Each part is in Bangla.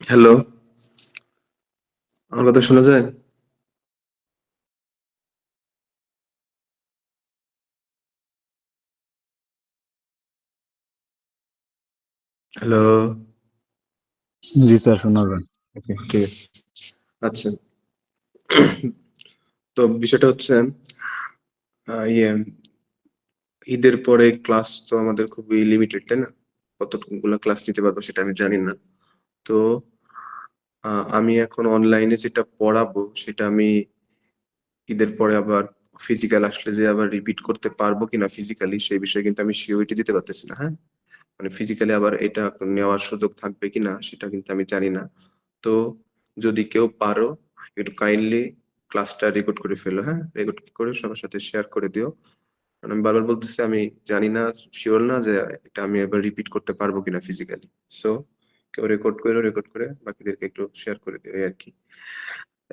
হ্যালো, আমার কথা শোনা যায়? হ্যালো, জি স্যার, শোনাবেন। ওকে, ঠিক আছে। আচ্ছা, তো বিষয়টা হচ্ছে ইয়ে ঈদের পরে ক্লাস তো আমাদের খুবই লিমিটেড, তাই না? কতগুলো ক্লাস নিতে পারবো সেটা আমি জানি না। তো আমি এখন অনলাইনে যেটা পড়াবো সেটা আমি ঈদের পরে আবার ফিজিক্যাল আসলে যে আবার রিপিট করতে পারবো কিনা ফিজিক্যালি সেই বিষয়ে কিন্তু আমি সিওরিটি দিতে পারতেছি না, হ্যাঁ? মানে ফিজিক্যালি আবার এটা নেওয়ার সুযোগ থাকবে কিনা সেটা কিন্তু আমি জানি না। তো যদি কেউ পারো একটু কাইন্ডলি ক্লাসটা রেকর্ড করে ফেলো, হ্যাঁ? রেকর্ড করে সবার সাথে শেয়ার করে দিও। কারণ আমি বারবার বলতেছি আমি জানি না, শিওর না যে এটা আমি এবার রিপিট করতে পারবো কিনা ফিজিক্যালি। সো কেউ রেকর্ড করে বাকিদেরকে একটু শেয়ার করে দিও এই আর কি।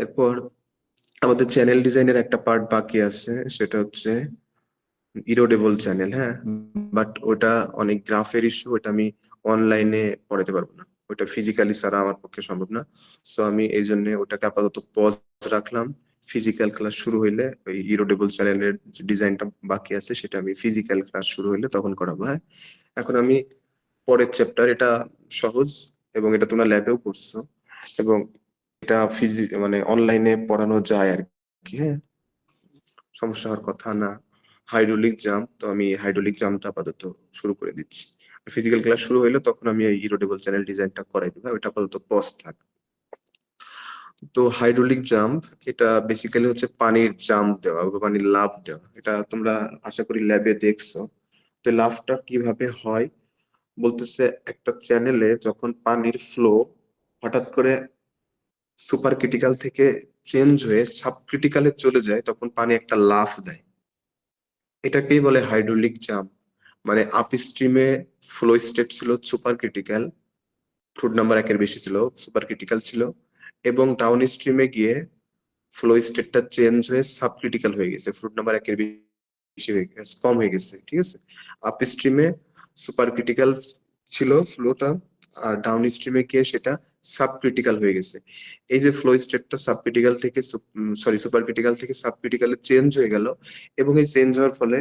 এরপর আমাদের চ্যানেল ডিজাইনের একটা পার্ট বাকি আছে, সেটা হচ্ছে ইরোডেবল চ্যানেল, হ্যাঁ? বাট ওটা অনেক গ্রাফের ইস্যু, ওটা আমি অনলাইনে পড়াতে পারবো না, ওটা ফিজিক্যালি ছাড়া আমার পক্ষে সম্ভব না। সো আমি এই জন্য ওটাকে আপাতত পজ রাখলাম। ফিজিক্যাল ক্লাস শুরু হইলে ওই ইরোডেবল চ্যানেলের যে ডিজাইনটা বাকি আছে সেটা আমি ফিজিক্যাল ক্লাস শুরু হইলে তখন করাবো, হ্যাঁ? এখন আমি পরের চ্যাপ্টার, এটা সহজ এবং এটা তোমরা ল্যাবেও করছো এবং এটা মানে অনলাইনে পড়ানো যায় আর কি, হ্যাঁ? সমস্যা হওয়ার কথা না। হাইড্রোলিক জাম্প, তো আমি হাইড্রোলিক জাম্পটা আপাতত শুরু করে দিচ্ছি। ফিজিক্যাল ক্লাস শুরু হইলে তখন আমি এই ইরোডেবল চ্যানেল ডিজাইনটা করাই দিবো, ওটা আপাতত পজ থাক। তো হাইড্রোলিক জাম্প এটা বেসিক্যালি হচ্ছে পানির জাম্প দেওয়া বা পানির লাফ দেওয়া, এটা তোমরা আশা করি ল্যাবে দেখছো। তো লাফটা কিভাবে হয় বলতেছে, একটা চ্যানেলে যখন পানির ফ্লো হঠাৎ করে সুপার ক্রিটিক্যাল থেকে চেঞ্জ হয়ে সাব ক্রিটিক্যালে চলে যায় তখন পানি একটা লাফ দেয়। এটাকেই বলে হাইড্রোলিক জাম্প। মানে আপ স্ট্রিমে ফ্লো স্টেট ছিল সুপার ক্রিটিক্যাল, ফ্লুইড নাম্বার একের বেশি ছিল, সুপার ক্রিটিক্যাল ছিল, এবং ডাউন স্ট্রিমে গিয়ে ফ্লো স্টেটটা চেঞ্জ হয়ে সাব ক্রিটিক্যাল হয়ে গেছে, ফ্লুইড নাম্বার একের বেশি হয়ে গেছে, কম হয়ে গেছে, ঠিক আছে? আপ স্ট্রিমে সুপার ক্রিটিক্যাল ছিল ফ্লোটা, আর ডাউন স্ট্রিমে গিয়ে সেটা সাব ক্রিটিক্যাল হয়ে গেছে। এই যে ফ্লো স্টেটটা সাব ক্রিটিক্যাল থেকে সুপার ক্রিটিক্যাল থেকে সাব ক্রিটিক্যালে চেঞ্জ হয়ে গেল, এবং এই চেঞ্জ হওয়ার ফলে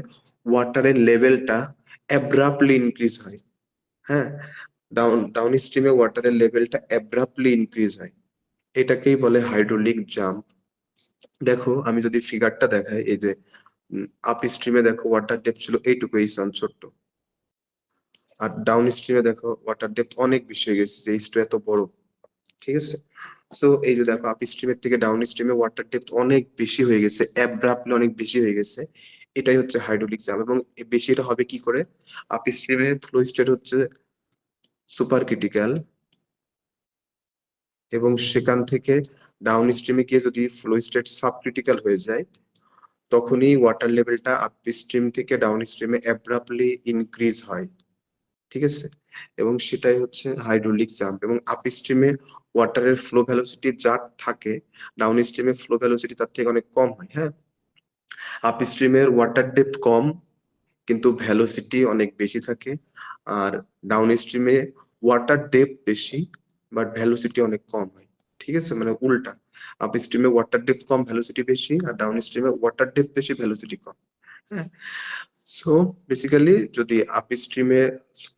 ওয়াটারের লেভেলটা অ্যাব্রাপ্টলি ইনক্রিজ হয়, হ্যাঁ? ডাউন স্ট্রিমে ওয়াটারের লেভেলটা অ্যাব্রাপ্টলি ইনক্রিজ হয়, এটাকেই বলে হাইড্রোলিক জাম্প। দেখো আমি যদি ফিগারটা দেখাই, এই যে আপ স্ট্রিমে দেখো ওয়াটার ডেপথ ছিল এইটুকু, এই ছোট্ট, আর ডাউন স্ট্রিমে দেখো ওয়াটার ডেপথ অনেক বেশি হয়ে গেছে, যে এইচটা এত বড়, ঠিক আছে? সো এই যে দেখো আপ স্ট্রিমের থেকে ডাউন স্ট্রিমে ওয়াটার ডেপথ অনেক বেশি হয়ে গেছে, অ্যাব্রাপ্টলি অনেক বেশি হয়ে গেছে। এটাই হচ্ছে হাইড্রোলিক জাম্প। এবং এই বেশিটা হবে কি করে? আপ স্ট্রিমে ফ্লো স্টেট হচ্ছে সুপার ক্রিটিক্যাল, এবং সেখান থেকে ডাউন স্ট্রিমে গিয়ে যদি ফ্লো স্টেট সাব ক্রিটিক্যাল হয়ে যায় তখনই ওয়াটার লেভেলটা আপ স্ট্রিম থেকে ডাউন স্ট্রিমে অ্যাব্রাপ্টলি ইনক্রিজ হয়, ঠিক আছে? এবং সেটাই হচ্ছে হাইড্রোলিক জাম্প। এবং আপ স্ট্রিমে ওয়াটারের ফ্লো ভেলোসিটি যা থাকে, ডাউন স্ট্রিমে ফ্লো ভেলোসিটি তার থেকে অনেক কম হয়, হ্যাঁ? আপ স্ট্রিমের ওয়াটার ডেপথ কম কিন্তু ভেলোসিটি অনেক বেশি থাকে, আর ডাউন স্ট্রিমে ওয়াটার ডেপথ বেশি বাট ভেলোসিটি অনেক কম হয়, ঠিক আছে? মানে উল্টা, আপ স্ট্রিমে ওয়াটার ডেপথ কম ভেলোসিটি বেশি, আর ডাউন স্ট্রিমে ওয়াটার ডেপথ বেশি ভেলোসিটি কম, হ্যাঁ? সো বেসিক্যালি যদি আপ স্ট্রিমে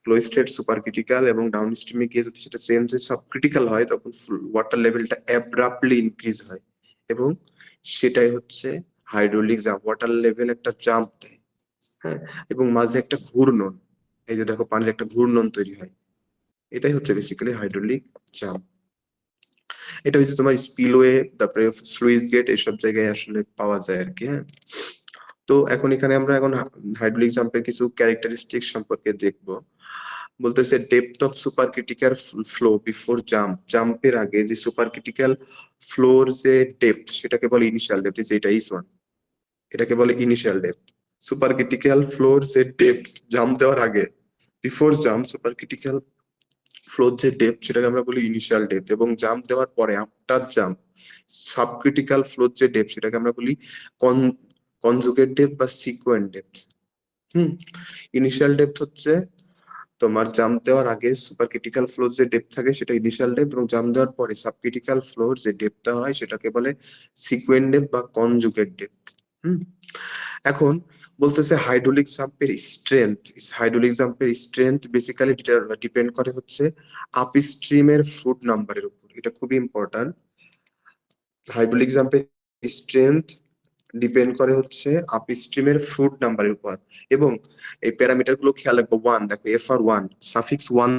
ফ্লো স্টেট সুপার ক্রিটিক্যাল এবং ডাউন স্ট্রিমে গিয়ে যদি সেটা চেঞ্জ হয়ে সাব ক্রিটিক্যাল হয় তখন ওয়াটার লেভেলটা অ্যাব্রাপ্টলি ইনক্রিজ হয়, এবং সেটাই হচ্ছে হাইড্রোলিক জাম্প। ওয়াটার লেভেল একটা জাম্প দেয়, হ্যাঁ? এবং মাঝে একটা ঘূর্ণন, এই যে দেখো পানির একটা ঘূর্ণন তৈরি হয়, এটাই হচ্ছে বেসিক্যালি হাইড্রোলিক জাম্প। এটা হচ্ছে তোমার স্পিলওয়ে, তারপরে স্লুইস গেট, এসব জায়গায় আসলে পাওয়া যায় আর কি, হ্যাঁ? তো এখন এখানে আমরা এখন হাইড্রোলিক জাম্পের কিছু ক্যারেক্টারিস্টিক সম্পর্কে দেখব। বলতেছে depth of super critical flow before jump, জাম্পের আগে যে সুপার ক্রিটিক্যাল ফ্লোর যে ডেপথ সেটাকে বলে ইনিশিয়াল ডেপথ, যেটা ইস 1, এটাকে বলে ইনিশিয়াল ডেপথ। সুপার ক্রিটিক্যাল ফ্লোর যে ডেপথ জাম্প দেওয়ার আগে, বিফোর জাম্প সুপার ক্রিটিক্যাল ফ্লোর যে ডেপথ সেটাকে আমরা বলি ইনিশিয়াল ডেপথ, এবং জাম্প দেওয়ার পরে আফটার জাম্প সাবক্রিটিক্যাল ফ্লোর যে ডেপথ সেটাকে আমরা বলি কনজুগেট ডেপথ বা sequent depth. Hmm. Initial depth হচ্ছে তোমার জাম্প দেওয়ার আগে সুপার ক্রিটিক্যাল ফ্লোর যে ডেপথ থাকে সেটা ইনিশিয়াল ডেপথ, এবং জাম্প দেওয়ার পরে সাব ক্রিটিক্যাল ফ্লোর যে ডেপথটা হয় সেটাকে বলে সিকুয়েন্ট ডেপথ বা কনজুগেট ডেপথ। হুম। এখন বলতেছে হাইড্রোলিক জাম্পের স্ট্রেংথ বেসিক্যালি ডিপেন্ড করে হচ্ছে আপ স্ট্রিমের ফুট নাম্বারের উপর। এটা খুবই ইম্পর্টেন্ট। হাইড্রোলিক জাম্পের স্ট্রেংথ ডিপেন্ড করে হচ্ছে আপ স্ট্রিমের ফুট নাম্বারের উপর, এবং এই প্যারামিটার গুলো খেয়াল রাখবো। ওয়ান, দেখো FR1 সাফিক্স ওয়ান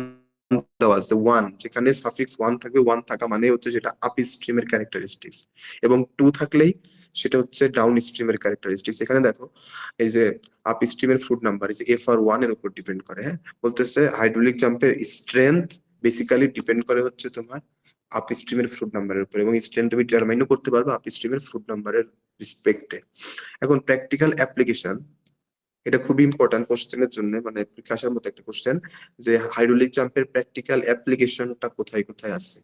দেওয়া আছে। ওয়ান, যেখানে সাফিক্স ওয়ান থাকবে, ওয়ান থাকা মানে হচ্ছে যেটা আপ স্ট্রিমের ক্যারেক্টারিস্টিক্স, এবং টু থাকলেই সেটা হচ্ছে ডাউন স্ট্রিমের ক্যারেক্টারিস্টিক্স। এখানে দেখো এই যে আপ স্ট্রিমের ফুট নাম্বার এই যে FR1 এর উপর ডিপেন্ড করে। হ্যাঁ, বলতেছে হাইড্রোলিক জাম্পের স্ট্রেংথ বেসিক্যালি ডিপেন্ড করে হচ্ছে তোমার আপ স্ট্রিমের ফ্লুট নাম্বারের উপর, এবং স্ট্রেংথ তুমি ডিটারমাইনও করতে পারবে আপ স্ট্রিমের ফ্লুট নাম্বারের রেসপেক্টে। এখন প্র্যাকটিক্যাল অ্যাপ্লিকেশন, এটা খুবই ইম্পর্টেন্ট কোশ্চেনের জন্য, মানে আসার মতো একটা কোশ্চেন, যে হাইড্রোলিক জাম্পের প্র্যাকটিক্যাল অ্যাপ্লিকেশনটা কোথায় কোথায় আছে।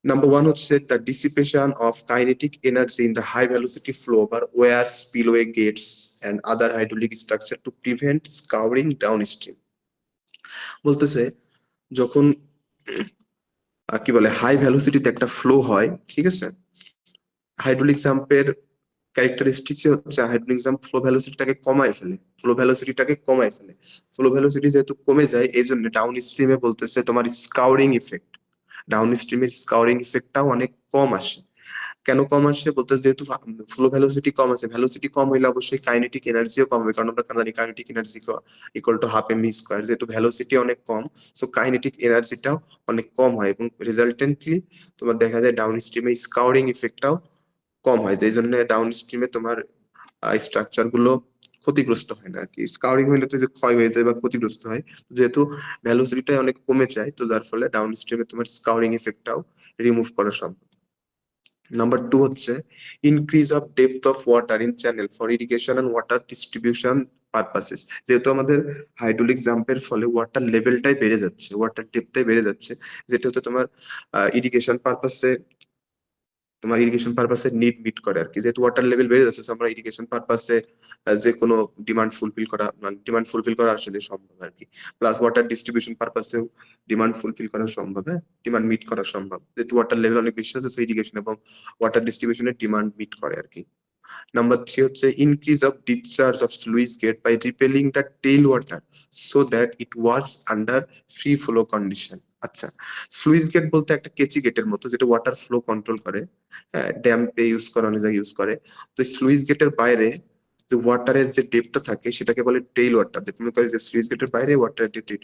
নাম্বার ওয়ান হচ্ছে the dissipation of kinetic energy in the high velocity flow over weir spillway gates and other hydraulic structure to prevent scouring downstream. বলতেছে যখন কি বলে হাই ভেলোসিটিতে একটা ফ্লো হয়, ঠিক আছে, হাইড্রোলিক জাম্পের ক্যারেক্টারিস্টিক্স হচ্ছে হাইড্রোলিক জাম্প ফ্লো ভেলোসিটিটাকে কমায় ফেলে। ফ্লো ভেলোসিটি যেহেতু কমে যায়, এই জন্য ডাউন স্ট্রিমে বলতেছে তোমার স্কাউরিং ইফেক্ট, ডাউন স্ট্রিমের স্কাউরিং ইফেক্টটাও অনেক কম আসে। কেন কম আসে বলতে, যেহেতু ফ্লো ভেলোসিটি কম আছে, ভেলোসিটি কম হইলে অবশ্যই কাইনেটিক এনার্জিও কম হবে, কারণ আমরা জানি kinetic energy equal to half M square. যেহেতু ভেলোসিটি অনেক কম, সো কাইনেটিক এনার্জিটাও অনেক কম হয়, এবং রেজাল্টেন্টলি তোমার দেখা যায় ডাউন স্ট্রিমে স্কাউরিং ইফেক্টটাও কম হয়, যেই জন্য ডাউন স্ট্রিমে তোমার স্ট্রাকচার গুলো ক্ষতিগ্রস্ত হয় না আর কি। স্কাউরিং হইলে তো যে ক্ষয় হয়ে যায় বা ক্ষতিগ্রস্ত হয়, যেহেতু ভেলোসিটিটা অনেক কমে যায়, তো যার ফলে ডাউন স্ট্রিমে তোমার স্কাউরিং ইফেক্টটাও রিমুভ করা সম্ভব। নাম্বার টু হচ্ছে increase of depth of water in channel for irrigation and water distribution purposes. যেহেতু আমাদের হাইড্রোলিক জাম্পের ফলে ওয়াটার লেভেলটাই বেড়ে যাচ্ছে, ওয়াটার ডেপথটাই বেড়ে যাচ্ছে, যেটা হচ্ছে তোমার ইরিগেশন পারপাসে নিড মিট করে আর কি। যেহেতু ওয়াটার লেভেল বেড়ে যাচ্ছে, so আমরা ইরিগেশন পারপাসে যে কোনো ডিমান্ড ফুলফিল করা আসলে সম্ভব আর কি। প্লাস ওয়াটার ডিস্ট্রিবিউশন পারপাসেও ডিমান্ড ফুলফিল করা সম্ভব, হ্যাঁ, ডিমান্ড মিট করা সম্ভব, যেহেতু ওয়াটার লেভেল অনেক বেশি আছে, ইরিগেশন এবং ওয়াটার ডিস্ট্রিবিউশনের ডিমান্ড মিট করে আর কি। নাম্বার থ্রি হচ্ছে increase of discharge of sluice gate by repelling the tail water so that it works under free flow condition. আচ্ছা, স্লুইস গেট বলতে একটা কেচি গেটের মতো, যেটা ওয়াটার ফ্লো কন্ট্রোল করে। হ্যাঁ, ড্যাম্পে ইউজ করে, অনেক জায়গায় ইউজ করে। তো স্লুইস গেটের বাইরে যে ওয়াটারের যে ডেপটা থাকে সেটাকে বলে টেইল ওয়াটার ডেপথ। মনে করে যে স্লুইস গেটের বাইরে ওয়াটারের ডেপথ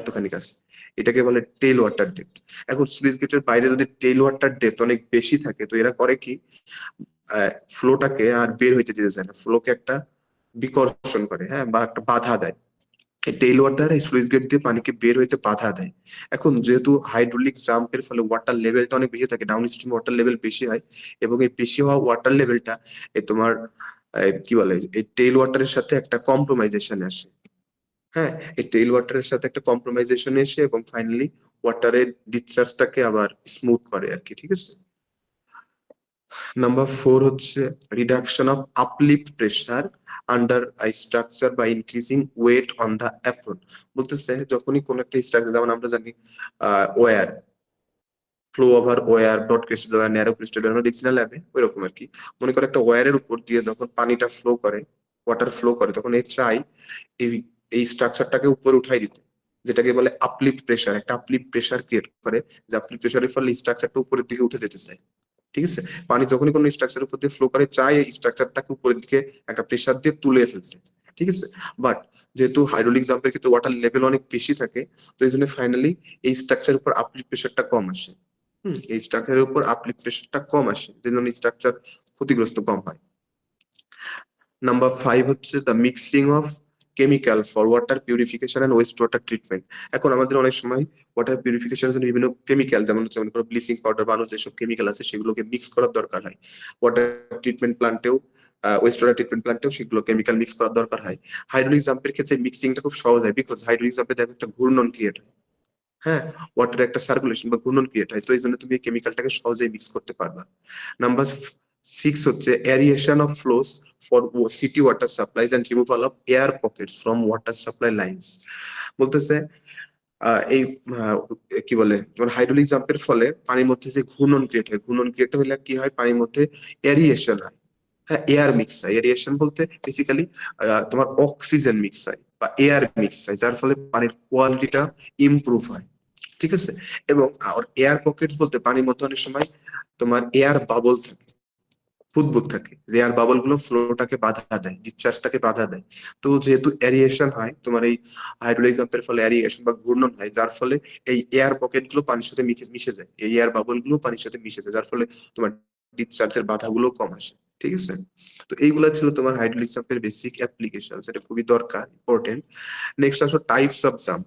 এতখানি কাছে, এটাকে বলে টেইল ওয়াটার ডেপথ। এখন স্লুইস গেটের বাইরে যদি টেইল ওয়াটার ডেপথ অনেক বেশি থাকে, তো এরা করে কি, ফ্লোটাকে আর বের হইতে দিতে চায় না, ফ্লোকে একটা বিকর্ষণ করে, হ্যাঁ, বা একটা বাধা দেয়। এই টেইল ওয়াটার এই স্লুইস গেট দিয়ে পানিকে বের হইতে বাধা দেয়। এখন যেহেতু হাইড্রোলিক জাম্পের ফলে ওয়াটার লেভেলটা অনেক বেশি থাকে, ডাউন স্ট্রিম ওয়াটার লেভেল বেশি হয়, এবং এই বেশি হওয়া ওয়াটার লেভেলটা এই তোমার কি বলে এই টেইল ওয়াটারের সাথে একটা কম্প্রোমাইজেশন আসে। হ্যাঁ, এই টেইল ওয়াটারের সাথে একটা কম্প্রোমাইজেশন এসে এবং ফাইনালি ওয়াটারের ডিসচার্জটাকে আবার স্মুথ করে আর কি, ঠিক আছে। নাম্বার ফোর হচ্ছে reduction of uplift pressure under structure by increasing weight on the apron. বলতেছে যখনই কোন একটা স্ট্রাকচার, যেমন আমরা জানি weir, flow over weir, broad crystal weir, narrow crystal weir, আমরা দেখছি না ল্যাবে, ওই রকম আর কি। মনে করে একটা ওয়্যারের উপর দিয়ে যখন পানিটা ফ্লো করে, ওয়াটার ফ্লো করে, তখন এই চাই এই এই স্ট্রাকচারটাকে উপরে উঠাই দিতে, যেটাকে বলে আপলিফট প্রেসার। একটা আপলিফট প্রেসার ক্রিয়েট করে, যে আপলিফট প্রেসারের ফলে স্ট্রাকচারটা উপরের দিকে উঠে যেতে চায়, ঠিক আছে। পানি যখনই কোনো স্ট্রাকচার উপর দিয়ে ফ্লো করে, চাই এই স্ট্রাকচারটাকে উপরের দিকে একটা প্রেসার দিয়ে তুলে ফেলতে, ঠিক আছে। বাট যেহেতু হাইড্রোলিক জাম্পের ক্ষেত্রে ওয়াটার লেভেল অনেক বেশি থাকে, তো এই জন্য ফাইনালি এই স্ট্রাকচার উপর আপলিফট প্রেসারটা কম আসে। এই স্ট্রাকচারের উপর আপলিফট প্রেসারটা কম আসে, যে জন্য স্ট্রাকচার ক্ষতিগ্রস্ত কম হয়। নাম্বার ফাইভ হচ্ছে the mixing of chemical for water purification and waste water treatment. এখন আমাদের অনেক সময় ওয়াটার পিউরিফিকেশনের জন্য বিভিন্ন কেমিক্যাল, যেমন হচ্ছে মনে করো ব্লিচিং পাউডার বানানো যেসব কেমিক্যাল আছে, সেগুলোকে মিক্স করার দরকার হয়। ওয়াটার ট্রিটমেন্ট প্লান্টেও, ওয়েস্ট ওয়াটার ট্রিটমেন্ট প্লান্টেও সেগুলো কেমিক্যাল মিক্স করার দরকার হয়। হাইড্রোলিক জাম্পের ক্ষেত্রে মিক্সিংটা খুব সহজ হয়, বিকজ হাইড্রোলিক জাম্পে দেখো একটা ঘূর্ণন ক্রিয়েট হয়, হ্যাঁ, ওয়াটারের একটা সার্কুলেশন বা ঘূর্ণন ক্রিয়েট হয়, তো এই জন্য তুমি এই কেমিক্যালটাকে সহজেই মিক্স করতে পারবা। নাম্বার 6 হচ্ছে aeration of flows for city water supplies and removal of air pockets from water supply lines. বলতেছে এই কি বলে, যেমন হাইড্রোলিক জাম্পের ফলে পানির মধ্যে যে ঘূর্ণন ক্রিয়েট হয়, ঘূর্ণন ক্রিয়েট হলে কি হয়, পানির মধ্যে এরিয়েশন হয়। হ্যাঁ, এয়ার মিক্স হয়। এরিয়েশন বলতে বেসিক্যালি তোমার অক্সিজেন মিক্স হয় বা এয়ার মিক্স হয়, যার ফলে পানির কোয়ালিটিটা ইমপ্রুভ হয়। ঠিক আছে। এবং এয়ার পকেটস বলতে পানির মধ্যে অনেক সময় তোমার এয়ার বাবল থাকে, বুদবুদ থাকে, যে এয়ার বাবল গুলো ফ্লোটাকে বাধা দেয়, ডিসচার্জটাকে বাধা দেয়। তো যেহেতু এরিয়েশন হয় তোমার এই হাইড্রোলিক জাম্পের ফলে, এরিয়েশন বা ঘূর্ণন হয়, যার ফলে এই এয়ার পকেট গুলো পানির সাথে মিশে যায়, এই এয়ার বাবল গুলো পানির সাথে মিশে যায়, যার ফলে তোমার ডিসচার্জের বাধাগুলো কম আসে। ঠিক আছে। তো এইগুলা ছিল তোমার হাইড্রোলিক জাম্পের বেসিক অ্যাপ্লিকেশন, যেটা খুবই দরকার, ইম্পর্টেন্ট। নেক্সট আসো টাইপস অফ জাম্প।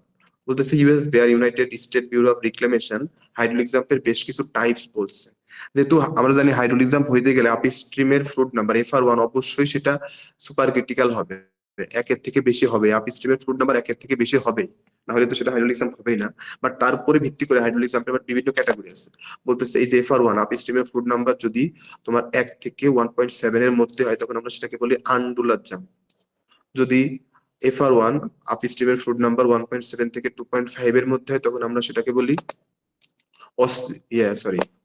বলতেছে US BR United State Bureau of Reclamation hydraulic জাম্পের বেশ কিছু টাইপস বলছে। যেহেতু আমরা জানি হাইড্রোলিক জাম্প হইতে গেলে আপ স্ট্রিমের ফ্লুইড নাম্বার FR1 অবশ্যই সেটা সুপার ক্রিটিক্যাল হবে, একের থেকে বেশি হবে, আপ স্ট্রিমের ফ্লুইড নাম্বার একের থেকে বেশি হবে, না হলে তো সেটা হাইড্রোলিক জাম্প হবেই না। বাট তার উপরে ভিত্তি করে হাইড্রোলিক জাম্পের আবার বিভিন্ন ক্যাটাগরি আছে। বলতেছে এই যে FR1 আপ স্ট্রিমের ফ্লুইড নাম্বার যদি তোমার 1 থেকে 1.7 এর মধ্যে হয়, তখন আমরা সেটাকে বলি আনডুলার জাম্প। যদি FR1 আপ স্ট্রিমের ফ্লুইড নাম্বার 1.7 থেকে 2.5 এর মধ্যে হয়, তখন আমরা সেটাকে বলি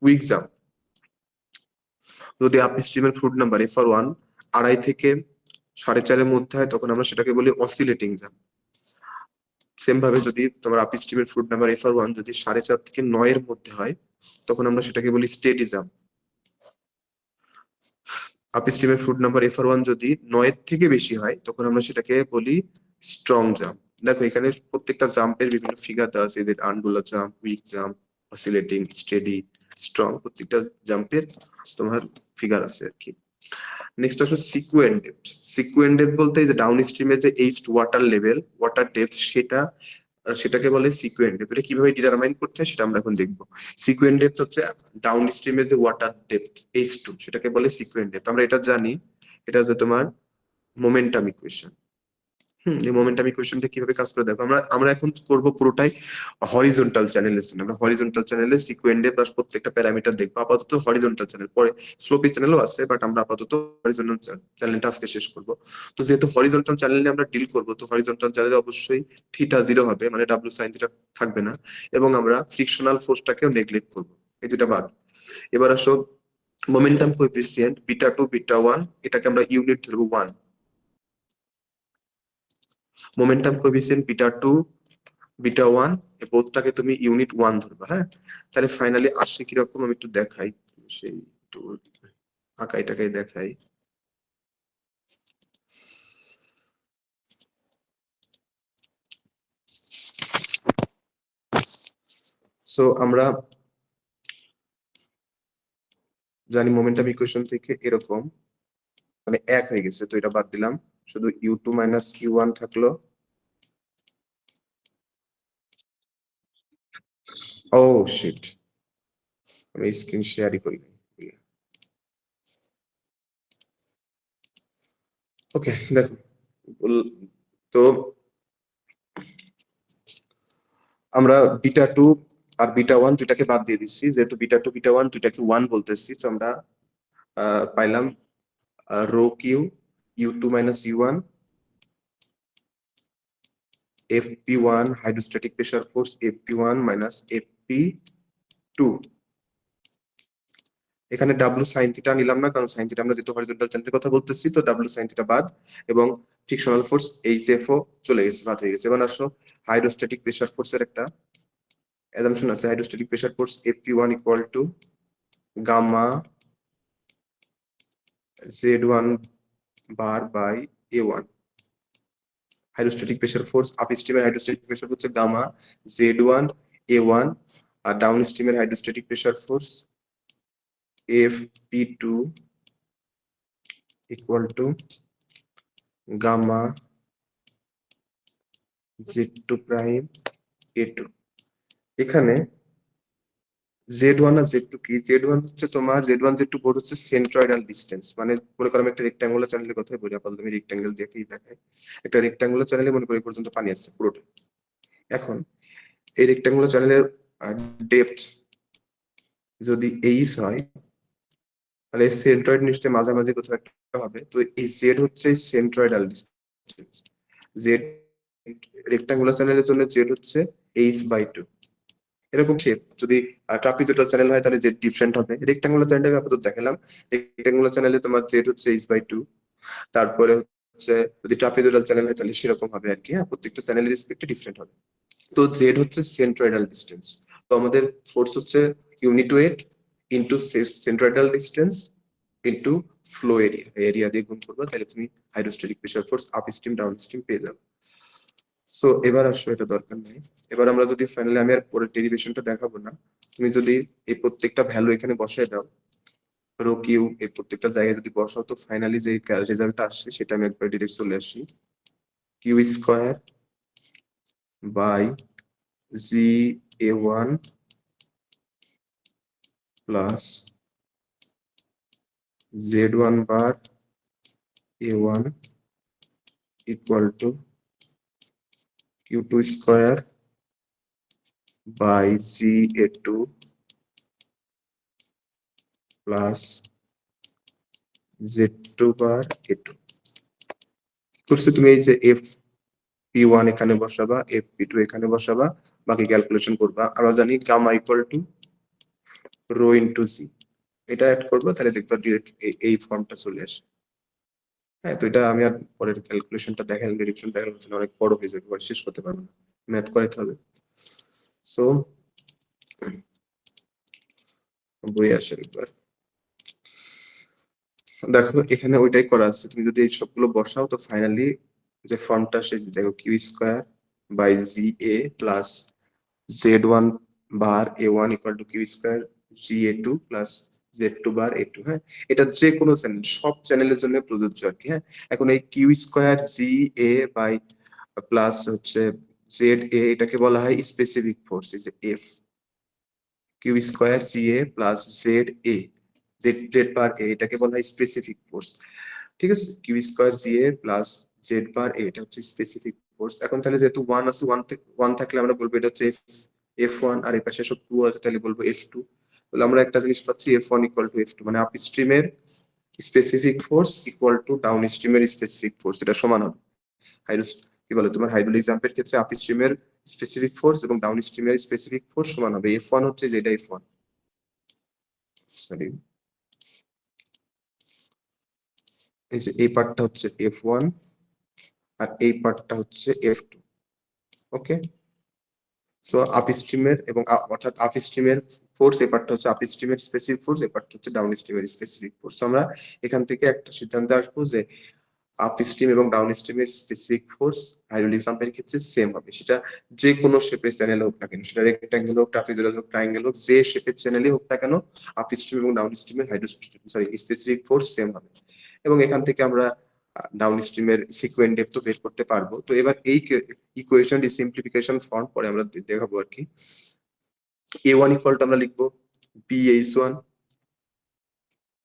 উইক জাম্প। যদি আপ স্ট্রিমের ফ্লুইড নাম্বার FR1 2.5 থেকে 4.5 এর মধ্যে হয়, তখন আমরা সেটাকে বলি অসিলেটিং জাম্প। সেম ভাবে যদি তোমার আপ স্ট্রিমের ফ্লুইড নাম্বার FR1 যদি 4.5 থেকে 9 এর মধ্যে হয়, তখন আমরা সেটাকে বলি স্টেডি জাম্প। আপ স্ট্রিমের ফ্লুইড নাম্বার FR1 যদি 9 এর থেকে বেশি হয়, তখন আমরা সেটাকে বলি স্ট্রং জাম্প। দেখো এখানে প্রত্যেকটা জাম্পের বিভিন্ন ফিগার দেওয়া আছে, এদের undular jump, weak jump, oscillating, steady, strong, প্রত্যেকটা জাম্পের তোমার ফিগার আছে আর কি। নেক্সট আসো সিকুয়েন্ট ডেপথ। সিকুয়েন্ট ডেপথ বলতে এই যে ডাউন স্ট্রিমে যে H water level, water depth, সেটাকে বলে সিকুয়েন্ট ডেপথ। এটা কিভাবে ডিটারমাইন করতে হয় সেটা আমরা এখন দেখবো। সিকুয়েন্ট ডেপথ হচ্ছে ডাউন স্ট্রিমে যে ওয়াটার ডেপথ H2, সেটাকে বলে সিকুয়েন্ট ডেপথ। আমরা এটা জানি, এটা হচ্ছে তোমার মোমেন্টাম ইকুয়েশন। এই মোমেন্টাম ইকুয়েশনটা কিভাবে কাজ করে দেখো, আমরা আমরা এখন করব পুরোটাই হরিজন্টাল চ্যানেলের জন্য। আমরা হরিজন্টাল চ্যানেলে সিকোয়েন্টে প্লাস প্রত্যেকটা প্যারামিটার দেখবো। আপাতত হরিজন্টাল চ্যানেল, পরে স্লোপি চ্যানেলও আছে, বাট আমরা আপাতত হরিজন্টাল চ্যানেলটা আজকে শেষ করব। তো যেহেতু হরিজন্টাল চ্যানেলে আমরা ডিল করব, তো হরিজন্টাল চ্যানেলে অবশ্যই থিটা 0 হবে, মানে ডাব্লিউ সাইন থিটা থাকবে না, এবং আমরা ফ্রিকশনাল ফোর্সটাকেও নেগলেক্ট করব। এই দুটা বাদ। এবার আসো মোমেন্টাম কোএফিসিয়েন্ট β2 β1, এটাকে আমরা ইউনিট ধরবো 1। মোমেন্টাম কোএফিসিয়েন্ট β2 β1 এই বোধটাকে তুমি ইউনিট 1 ধরবা। হ্যাঁ, তাহলে ফাইনালি আসছে কিরকম আমি একটু দেখাই, সেই একটু আঁকাই টাকাই দেখাই। সো আমরা জানি মোমেন্টাম ইকুয়েশন থেকে এরকম, মানে এক হয়ে গেছে, তো এটা বাদ দিলাম, শুধু u2 মাইনাস u1 থাকলো। ও শিট, আমি স্ক্রিন শেয়ারই করি। ওকে দেখো, তো আমরা β2 আর β1 দুইটাকে বাদ দিয়ে দিচ্ছি, যেহেতু β2 β1 দুইটাকে 1 বলতেছি, তো আমরা পাইলাম rho Q u2 minus u1 FP1 hydrostatic pressure force FP1 minus FP2। এখানে ডাব্লিউ সাইন থিটা নিলাম না, কারণ সাইন থিটা আমরা যেহেতু হরিজন্টাল চ্যানেলের কথা বলতেছি, তো ডাব্লিউ সাইন থিটা বাদ, এবং ফ্রিকশনাল ফোর্স HFও চলে গেছে, বাদ হয়ে গেছে। এবার আসো হাইড্রোস্ট্যাটিক প্রেসার ফোর্সের একটা অ্যাজাম্পশন আছে, hydrostatic pressure force FP1 equal to gamma Z1 bar by A1। Hydrostatic pressure force আপ স্ট্রিমের হাইড্রোস্ট্যাটিক প্রেসার হচ্ছে গামা Z1 A1, আর ডাউন স্ট্রিমের hydrostatic pressure force FP2 equal to gamma Z2 prime A2। এখানে Z1 আর Z2 কি, Z1 হচ্ছে তোমার Z1 Z2 বোধ হচ্ছে সেন্ট্রয়েডাল ডিস্টেন্স, মানে মনে করো আমি একটা রেক্ট্যাঙ্গুলার চ্যানেলের কথাই বলি, আপাতত আমি রেক্ট্যাঙ্গেল দেখেই দেখাই। একটা রেক্ট্যাঙ্গুলার চ্যানেলে মনে করি এই পর্যন্ত পানি আছে পুরোটা। এখন এই রেক্ট্যাঙ্গুলার চ্যানেলের ডেপথ যদি এইচ হয়, মানে সেন্ট্রয়েড নিশ্চয়ই মাঝামাঝি কোথাও একটা হবে। তো এই জেড হচ্ছে সেন্ট্রয়েডাল ডিস্টেন্স। জেড রেক্টাঙ্গুলার চ্যানেলের জন্য জেড হচ্ছে h/2। এরকম শেপ যদি ট্রাপিজয়েডাল চ্যানেল হয় তাহলে জেড ডিফারেন্ট হবে। রেক্টাঙ্গুলার চ্যানেলে আমি আপাতত দেখালাম। রেক্টাঙ্গুলার চ্যানেলে তোমার জেড হচ্ছে h/2। তারপরে হচ্ছে যদি ট্রাপিজয়েডাল চ্যানেল হয় তাহলে সেরকম হবে আর কি। হ্যাঁ, প্রত্যেকটা চ্যানেলের রেসপেক্টে ডিফারেন্ট হবে। তো জেড হচ্ছে সেন্ট্রয়েডাল ডিস্টেন্স। তো আমাদের ফোর্স হচ্ছে unit weight into centroidal distance into flow area. Area দিয়ে গুণ করবো, তাহলে তুমি hydrostatic pressure force up stream downstream পেয়ে যাবে। সো এবার আসো, এটা দরকার নেই। এবার আমরা যদি ফাইনালি, আমি আর পরের ডেরিভেশনটা দেখাবো না, তুমি যদি এই প্রত্যেকটা ভ্যালু এখানে বসায় দাও, রো কিউ এই প্রত্যেকটা জায়গায় যদি বসাও, তো ফাইনালি যে রেজাল্টটা আসছে সেটা আমি একবার ডিরেক্ট চলে আসি। Q square by GA1 plus Z1 bar A1 equal to Q2 square by GA2 plus Z2 bar A2। করছো তুমি এই যে FP1 এখানে বসাবা, FP2 এখানে বসাবা, বাকি ক্যালকুলেশন করবা। আমরা জানি gamma equal to rho into g. এটা অ্যাড করবো, তাহলে দেখবা ডিরেক্ট এই ফর্মটা চলে আসে। হ্যাঁ, তো এটা আমি আর পরের ক্যালকুলেশনটা দেখালাম, ডিরেকশন দেখালাম, অনেক বড় হয়ে যাবে, পরে শেষ করতে পারবো না, ম্যাথ করাইতে হবে। সো বই আসে একবার দেখো, এখানে ওইটাই করা আছে। তুমি যদি এই সবগুলো বসাও, তো ফাইনালি যে ফর্মটা আসে, দেখো Q square by GA plus Z1 bar A1 equal to Q square GA2 plus Z2 bar A2। হ্যাঁ, এটা যে কোনো চ্যানেল, সব চ্যানেলের জন্য প্রযোজ্য আর কি। হ্যাঁ, এখন এই Q square GA by plus হচ্ছে ZA, এটাকে বলা হয় স্পেসিফিক ফোর্স, এই যে F। Q square GA plus ZA, Z bar A, এটাকে বলা হয় স্পেসিফিক ফোর্স। ঠিক আছে, Q square GA plus Z bar A, এটা হচ্ছে স্পেসিফিক ফোর্স। এখন তাহলে যেহেতু ওয়ান আছে, ওয়ান থাকলে আমরা বলবো এটা হচ্ছে F1, আর এই পাশে সব টু আছে, তাহলে বলবো F2। তাহলে আমরা একটা জিনিস পাচ্ছি, F1 ইকুয়াল টু F2, মানে আপ স্ট্রিমের স্পেসিফিক ফোর্স ইকুয়াল টু ডাউন স্ট্রিমের স্পেসিফিক ফোর্স, এটা সমান হবে। কি বলে তোমার হাইড্রোলিক জাম্পের ক্ষেত্রে আপ স্ট্রিমের স্পেসিফিক ফোর্স এবং ডাউন স্ট্রিমের স্পেসিফিক ফোর্স সমান হবে। F1 হচ্ছে যেটা F1, সরি, এই যে এই পার্টটা হচ্ছে F1 আর এই পার্টটা হচ্ছে F2। ওকে, সো আপ স্ট্রিমের এবং অর্থাৎ আপ স্ট্রিমের ফোর্স এই পার্টটা হচ্ছে আপ স্ট্রিমের স্পেসিফিক ফোর্স, এই পার্টটা হচ্ছে ডাউন স্ট্রিমের স্পেসিফিক ফোর্স। আমরা এখান থেকে একটা সিদ্ধান্তে আসবো যে আপ স্ট্রিম এবং ডাউন স্ট্রিমের স্পেসিফিক ফোর্স হাইড্রোলিক পাম্পের ক্ষেত্রে সেম হবে, সেটা যে কোনো শেপের চ্যানেল হোক না কেন, সেটা রেক্ট্যাঙ্গেল হোক, ট্রাপিজয়েডাল হোক, ট্রায়াঙ্গেল হোক, যে শেপের চ্যানেলে হোক না কেন, আপ স্ট্রিম এবং ডাউন স্ট্রিমের স্পেসিফিক ফোর্স সেম হবে। এবং এখান থেকে আমরা ডাউন স্ট্রিমের সিকোয়েন্ট ডেপথ বের করতে পারবো। তো এবার এই ইকুয়েশন সিম্পলিফিকেশন ফর্ম পরে আমরা দেখাবো আর কি। A1 ইকুয়াল টু আমরা লিখবো BH1,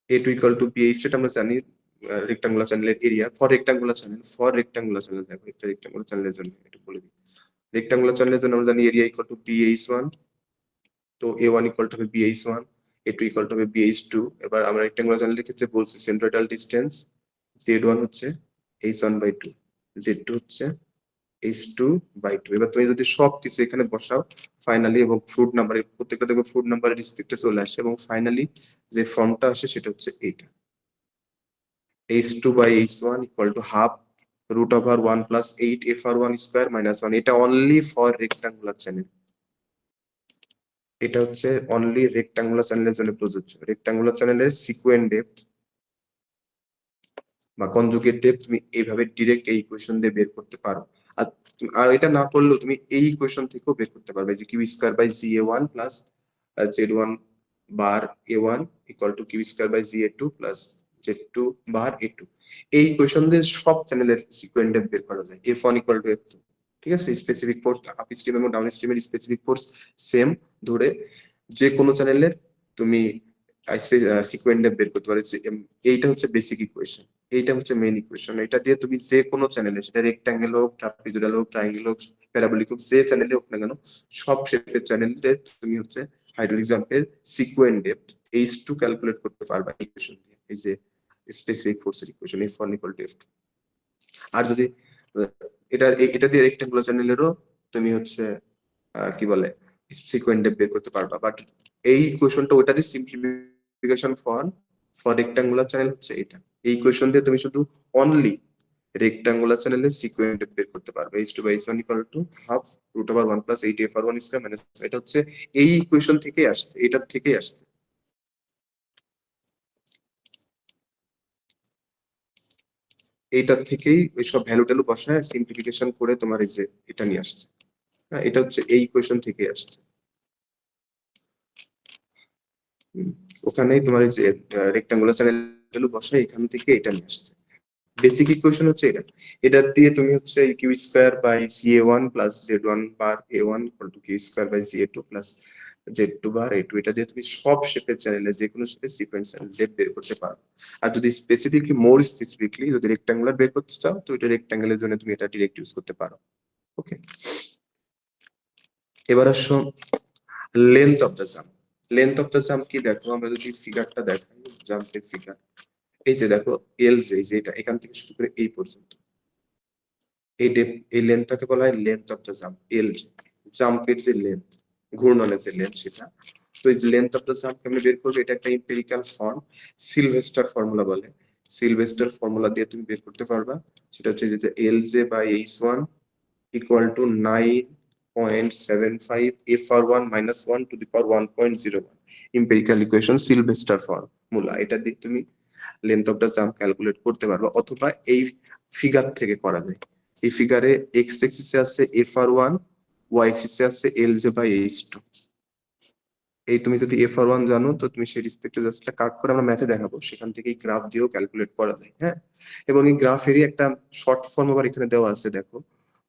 A2 equal to BH, সেটা আমরা জানি রেক্টাঙ্গুলার চ্যানেলের এরিয়া। ফর রেক্টাঙ্গুলার চ্যানেল দেখো, একটা রেক্টাঙ্গুলার চ্যানেলের জন্য একটু বলে দিই। রেক্টাঙ্গুলার চ্যানেলের জন্য আমরা জানি এরিয়া ইকুয়াল টু BH1। তো A1 ইকুয়াল টু হবে BH1, A2 ইকুয়াল টু হবে BH2। এবার আমরা রেক্টাঙ্গুলার চ্যানেলের ক্ষেত্রে বলছি সেন্ট্রয়েডাল ডিসটেন্স Z1 হচ্ছে H1/2, Z2 হচ্ছে H2/2। এবার তুমি যদি সবকিছু এখানে বসাও ফাইনালি, এবং ফ্রুট নাম্বার প্রত্যেকটা দেখবে ফ্রুট নাম্বারের রেসপেক্টে চলে আসে, এবং ফাইনালি যে ফর্মটা আসে সেটা হচ্ছে এইটা, H2/H1 equal to half root over 1 plus 8 FR1 square minus 1। এটা অনলি ফর রেক্টাঙ্গুলার চ্যানেল, এটা হচ্ছে অনলি রেক্টাঙ্গুলার চ্যানেলের জন্য প্রযোজ্য। রেক্টাঙ্গুলার চ্যানেলের সিকোয়েন্ট ডেপথ বা কনজুগেট ডেপথ তুমি এইভাবে ডিরেক্ট এই ইকুয়েশন দিয়ে বের করতে পারো। আর আর এটা না করলেও তুমি এই ইকুয়েশন থেকেও বের করতে পারবে, যে Q square by GA1 plus Z1 bar A1 equal to Q square by GA2 plus Z2 bar A2। এই ইকুয়েশন দিয়ে সব চ্যানেলের সিকোয়েন্ট ডেপথ বের করা যায়, F1 ইকুয়াল টু F2। ঠিক আছে, স্পেসিফিক ফোর্স আপ স্ট্রিম এবং ডাউন স্ট্রিমের স্পেসিফিক ফোর্স সেম ধরে যে কোনো চ্যানেলের তুমি সিকোয়েন্ট ডেপথ বের করতে পারো। এইটা হচ্ছে বেসিক ইকুয়েশন, এইটা হচ্ছে মেইন ইকুয়েশন। এটা দিয়ে তুমি যে কোনো চ্যানেলে, সেটা রেক্টাঙ্গেল হোক, ট্রাপিজয়েডাল হোক, ট্রায়াঙ্গেল হোক, প্যারাবোলিক হোক, যে চ্যানেলে হোক না কেন, সব শেপের চ্যানেলে তুমি হচ্ছে হাইড্রোলিক জাম্পের সিকোয়েন্ট ডেপথ H2 ক্যালকুলেট করতে পারবা ইকুয়েশন। এই যে স্পেসিফিক ফোর্সের equation F1 equal to F2। আর যদি এটা দিয়ে রেক্টাঙ্গুলার চ্যানেলেরও তুমি হচ্ছে কি বলে সিকোয়েন্ট ডেপথ বের করতে পারবা, বাট এই ইকুয়েশনটা ওটারই সিম্পলিফিকেশন ফর রেক্টাঙ্গুলার চ্যানেল হচ্ছে এটা। এই ইকুয়েশন দিয়ে তুমি শুধু অনলি রেক্টাঙ্গুলার চ্যানেলের সিকোয়েন্ট ডেপথ বের করতে পারবে। h2/h1 equal to half root over 1 plus 8f(r1 square minus), এটা হচ্ছে এই ইকুয়েশন থেকেই আসছে, এটার থেকেই আসছে। এইটার থেকেই ওই সব ভ্যালু ট্যালু বসায় সিম্পলিফিকেশন করে তোমার এই যে এটা নিয়ে আসছে। হ্যাঁ, এটা হচ্ছে এই ইকুয়েশন থেকে আসছে। ওখানেই তোমার এই যে রেক্টাঙ্গুলার চ্যানেল ভ্যালু বসায় এখান থেকে এটা নিয়ে আসছে। বেসিক ইকুয়েশন হচ্ছে এটা। এটা দিয়ে তুমি হচ্ছে Q square by CA1 plus Z1 bar A1 equal to Q square by CA2 plus Z2 bar A2, এটা দিয়ে তুমি সব শেপের চ্যানেলে যে কোনো শেপের সিকোয়েন্সিয়াল ডেপথ বের করতে পারো। আর যদি মোর স্পেসিফিকলি যদি রেক্টাঙ্গুলার বের করতে চাও, তো এটা রেক্টাঙ্গেলের জন্য তুমি এটা ডিরেক্ট ইউজ করতে পারো। ওকে, এবার আসো length of the jump. Length of the jump কি দেখো, আমরা যদি ফিগারটা দেখাই, জাম্পের ফিগার, এই যে দেখো এল যে এটা এখান থেকে শুরু করে এই পর্যন্ত, এই লেন্থটাকে বলা হয় লেন্থ অফ দ্য জাম্প। এল জাম্পের যে লেন্থ, ঘূর্ণনের যে লেন্থ সেটা। তো এই যে লেন্থ অফ দ্য জাম্প আমরা বের করবো, এটা একটা এম্পিরিক্যাল ফর্ম, সিলভেস্টার ফর্মুলা বলে। সিলভেস্টার ফর্মুলা দিয়ে তুমি বের করতে পারবা। সেটা হচ্ছে যে L J by H1 equal to 9.75 FR1 minus 1 to the power 1.01, empirical equation Sylvester formula. এটা দিয়ে তুমি length of the jump calculate করতে পারবা, অথবা এই ফিগার থেকে করা যায়। এই ফিগারে এক্স এক্সিসে আছে FR1, ওয়াই এক্সিসে আছে LJ বাই H2। এই তুমি যদি FR1 জানো, তো তুমি সেই রেসপেক্টে জাস্ট একটা কাট করে আমরা ম্যাথে দেখাবো, সেখান থেকে এই গ্রাফ দিয়েও ক্যালকুলেট করা যায়। হ্যাঁ, এবং এই গ্রাফেরই একটা শর্ট ফর্ম আবার এখানে দেওয়া আছে। দেখো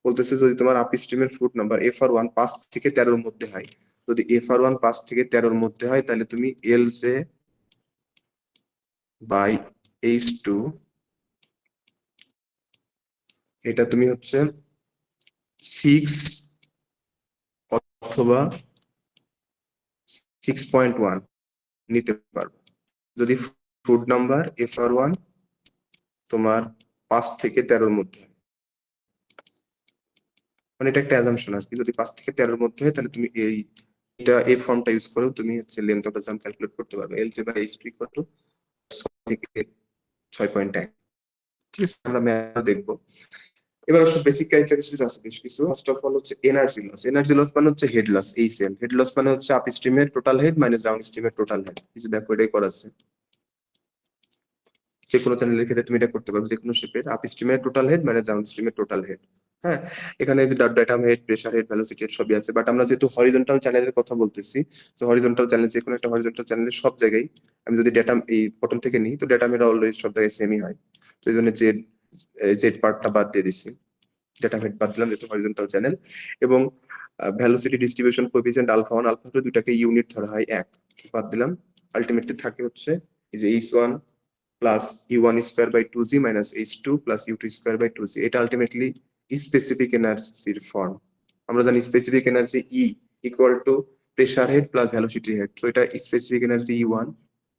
বলতেছে যদি তোমার আপ স্ট্রিমের ফ্লুইড নাম্বার FR1 5 থেকে 13 এর মধ্যে হয়, যদি FR1 5 থেকে 13 এর মধ্যে হয়, তাহলে তুমি LJ বাই H2 এটা তুমি হচ্ছে 6 অথবা 6.1 নিতে পারবে, যদি ফ্লুইড নাম্বার FR1 তোমার 5 থেকে 13 এর মধ্যে হয়। মানে এটা একটা অ্যাজাম্পশন আছে, যদি 5 থেকে 13 এর মধ্যে হয়, তাহলে তুমি এই ফর্মটা ইউজ করেও তুমি হচ্ছে length of the jump calculate করতে পারবে। LJ by H2 equal to 6 থেকে 6.1। ঠিক আছে, আমরা ম্যাথ দেখবো। এবার অবশ্য বেসিক ক্যারেক্টারিস্টিক্স আছে বেশ কিছু। ফার্স্ট অফ অল হচ্ছে এনার্জি লস। এনার্জি লস মানে হচ্ছে head loss, HL। Head loss মানে হচ্ছে আপ স্ট্রিমের টোটাল হেড মাইনাস ডাউন স্ট্রিমের টোটাল হেড। এই যে দেখো এটাই করা আছে, যে কোনো চ্যানেলের ক্ষেত্রে তুমি এটা করতে পারবে, যে কোনো শেপের আপ স্ট্রিমের টোটাল হেড মানে ডাউন স্ট্রিমের টোটাল হেড। হ্যাঁ, এখানে যে datum head, pressure head, velocity head সবই আছে। বাট আমরা যেহেতু হরিজন্টাল চ্যানেলের কথা বলতেছি, তো হরিজন্টাল চ্যানেল, যে কোনো একটা হরিজন্টাল চ্যানেলের সব জায়গায় আমি যদি ডেটা এই বটন থেকে নিই, তো ডেটা হেড অলওয়েজ সব জায়গায় সেমই হয়। তো এই জন্য জেড পার্টটা বাদ দিয়ে দিছি, ডেটা হেড বাদ দিলাম যেহেতু হরিজন্টাল চ্যানেল। এবং ভেলোসিটি ডিস্ট্রিবিউশন কোএফিসিয়েন্ট আলফা1 আলফা2 দুটাকে ইউনিট ধরা হয় 1, বাদ দিলাম। আলটিমেটলি থাকে হচ্ছে এই যে H1 plus U1 square by 2G minus H2 plus U2 square by 2G। এটা আলটিমেটলি স্পেসিফিক এনার্জির ফর্ম। আমরা জানি specific energy E equal to pressure head plus velocity head. So এটা স্পেসিফিক এনার্জি E1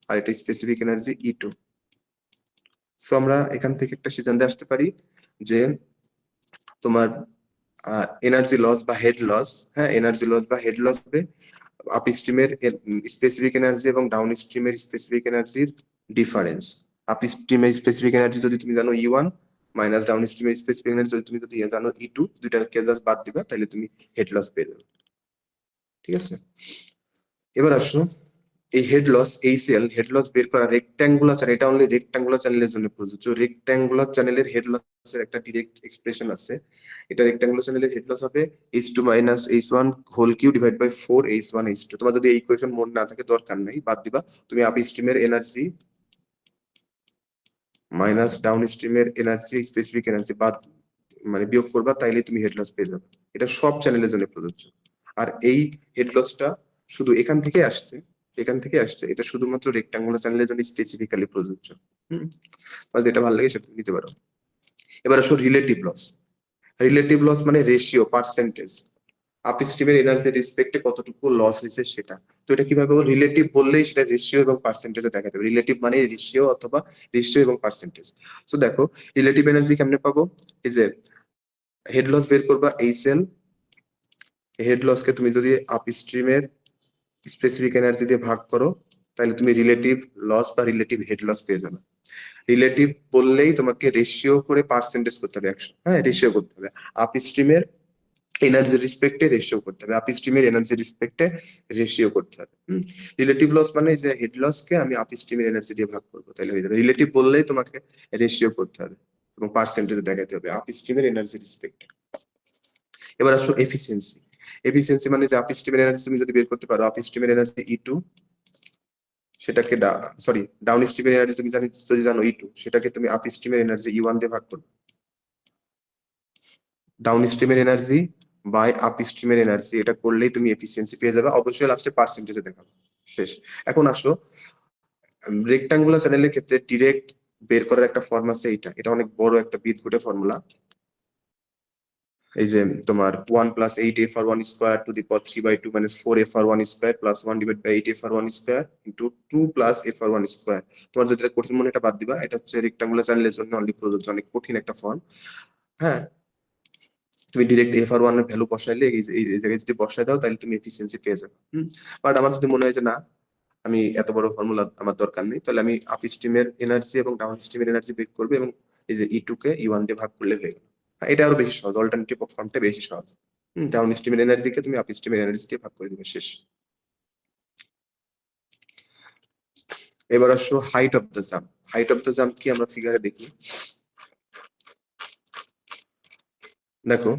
আর এটা স্পেসিফিক এনার্জি E2। সো আমরা এখান থেকে একটা সিদ্ধান্তে আসতে পারি যে তোমার এনার্জি লস বা হেড লস, হ্যাঁ এনার্জি লস বা হেড লস হবে আপ স্ট্রিমের স্পেসিফিক এনার্জি এবং ডাউন স্ট্রিমের স্পেসিফিক এনার্জির ডিফারেন্স। আপ স্ট্রিমের স্পেসিফিক এনার্জি যদি তুমি জানো E1 মাইনাস ডাউন স্ট্রিমের স্পেসিফিক এনার্জি যদি জানো E2, দুইটাকে জাস্ট বাদ দিবা, তাহলে তুমি হেড লস পেয়ে যাবে। ঠিক আছে, এবার আসো এই head loss HL head loss বের করা রেক্ট্যাঙ্গুলার চ্যানেল, এটা অনলি রেক্ট্যাঙ্গুলার চ্যানেলের জন্য প্রযোজ্য। রেক্ট্যাঙ্গুলার চ্যানেলের হেড লসের একটা ডিরেক্ট এক্সপ্রেশন আছে। এটা রেক্ট্যাঙ্গুলার চ্যানেলের হেড লস হবে H2 minus H1 whole Q divide by 4 H1 H2। তোমার যদি এই ইকুয়েশন মনে না থাকে দরকার নাই, বাদ দিবা। তুমি আপ স্ট্রিমের এনার্জি মাইনাস ডাউন স্ট্রিমের এনার্জি স্পেসিফিক এনার্জি বাদ মানে বিয়োগ করবা, তাইলে তুমি হেড লস পেয়ে যাবে। এটা সব চ্যানেলের জন্য প্রযোজ্য। আর এই হেড লসটা শুধু এখান থেকে আসছে, এটা শুধুমাত্র রেক্ট্যাঙ্গুলার চ্যানেলের জন্য স্পেসিফিক্যালি প্রযোজ্য। বা যেটা ভালো লাগে সেটা নিতে পারো। এবার আসো রিলেটিভ লস। রিলেটিভ লস মানে রেশিও, পার্সেন্টেজ। আপস্ট্রিমের এনার্জি রেসপেক্টে কতটুকু লস হয়েছে সেটা। তো এটা কিভাবে রিলেটিভ বললেই সেটা রেশিও এবং পার্সেন্টেজে দেখা যাবে। রিলেটিভ মানে রেশিও অথবা রেশিও এবং পার্সেন্টেজ। তো দেখো রিলেটিভ এনার্জি কেমনে পাবো, এই যে হেড লস বের করবা HL, হেড লসকে তুমি যদি আপস্ট্রিমের স্পেসিফিক এনার্জি দিয়ে ভাগ করো তাহলে তুমি রিলেটিভ লস বা রিলেটিভ হেড লস পেয়ে যাবে। রিলেটিভ বললেই তোমাকে রেশিও করে পার্সেন্টেজ করতে হবে, হ্যাঁ রেশিও করতে হবে। আপস্ট্রিমের এনার্জি রেসপেক্টে রেশিও করতে হবে, আপস্ট্রিমের এনার্জি রেসপেক্টে রেশিও করতে হবে। রিলেটিভ লস মানে যে হেড লস কে আমি আপস্ট্রিমের এনার্জি দিয়ে ভাগ করবো তাহলে হয়ে যাবে। রিলেটিভ বললেই তোমাকে রেশিও করতে হবে এবং পার্সেন্টেজ দেখাতে হবে আপস্ট্রিমের এনার্জি রেসপেক্টে। এবার আসো এফিসিয়েন্সি। এফিসিয়েন্সি মানে যে আপস্ট্রিমের এনার্জি তুমি যদি বের করতে পারো, আপস্ট্রিমের এনার্জি E2, সেটাকে সরি ডাউন স্ট্রিমের এনার্জি তুমি যদি জানো E2, সেটাকে তুমি আপস্ট্রিমের এনার্জি E1 দিয়ে ভাগ করবে। ডাউন স্ট্রিমের এনার্জি বাই আপ স্ট্রিমের এনার্জি, এটা করলেই তুমি এফিসিয়েন্সি পেয়ে যাবে। অবশ্যই লাস্টে পার্সেন্টেজে দেখাবো। শেষ। এখন আসো রেক্টাঙ্গুলার চ্যানেলের ক্ষেত্রে ডিরেক্ট বের করার একটা ফর্ম আছে, এটা অনেক বড় একটা বীজগণিতের ফর্মুলা। এই যে তোমার 1 + 8f(r1 square to the power 3/2 - 4f(r1 square plus 1 / 8f(r1 square into 2 + f(r1 square). তোমার যদি এটা কঠিন মনে, এটা বাদ দিবা। এটা হচ্ছে রেক্টাঙ্গুলার চ্যানেলের জন্য অনলি প্রযোজ্য, অনেক কঠিন একটা ফর্ম। হ্যাঁ, তুমি ডিরেক্ট FR1 এর ভ্যালু বসাইলে এই জায়গায় যদি বসাই দাও তাহলে তুমি এফিসিয়েন্সি পেয়ে যাবে। বাট আমার যদি মনে হয় যে না, আমি এত বড় ফর্মুলা আমার দরকার নেই, তাহলে আমি আপ স্ট্রিমের এনার্জি এবং ডাউন স্ট্রিমের এনার্জি বের করবে এবং এই যে E2 কে E1 দিয়ে ভাগ করলে হয়ে গেল। এটা আরো বেশি সহজ, অল্টারনেটিভ ফর্মটা বেশি সহজ। ডাউন স্ট্রিমের এনার্জিকে তুমি আপ স্ট্রিমের এনার্জি দিয়ে ভাগ করে দিবে, শেষ। এবার আসো height of the jump. Height of the jump কি আমরা ফিগারে দেখি। দেখো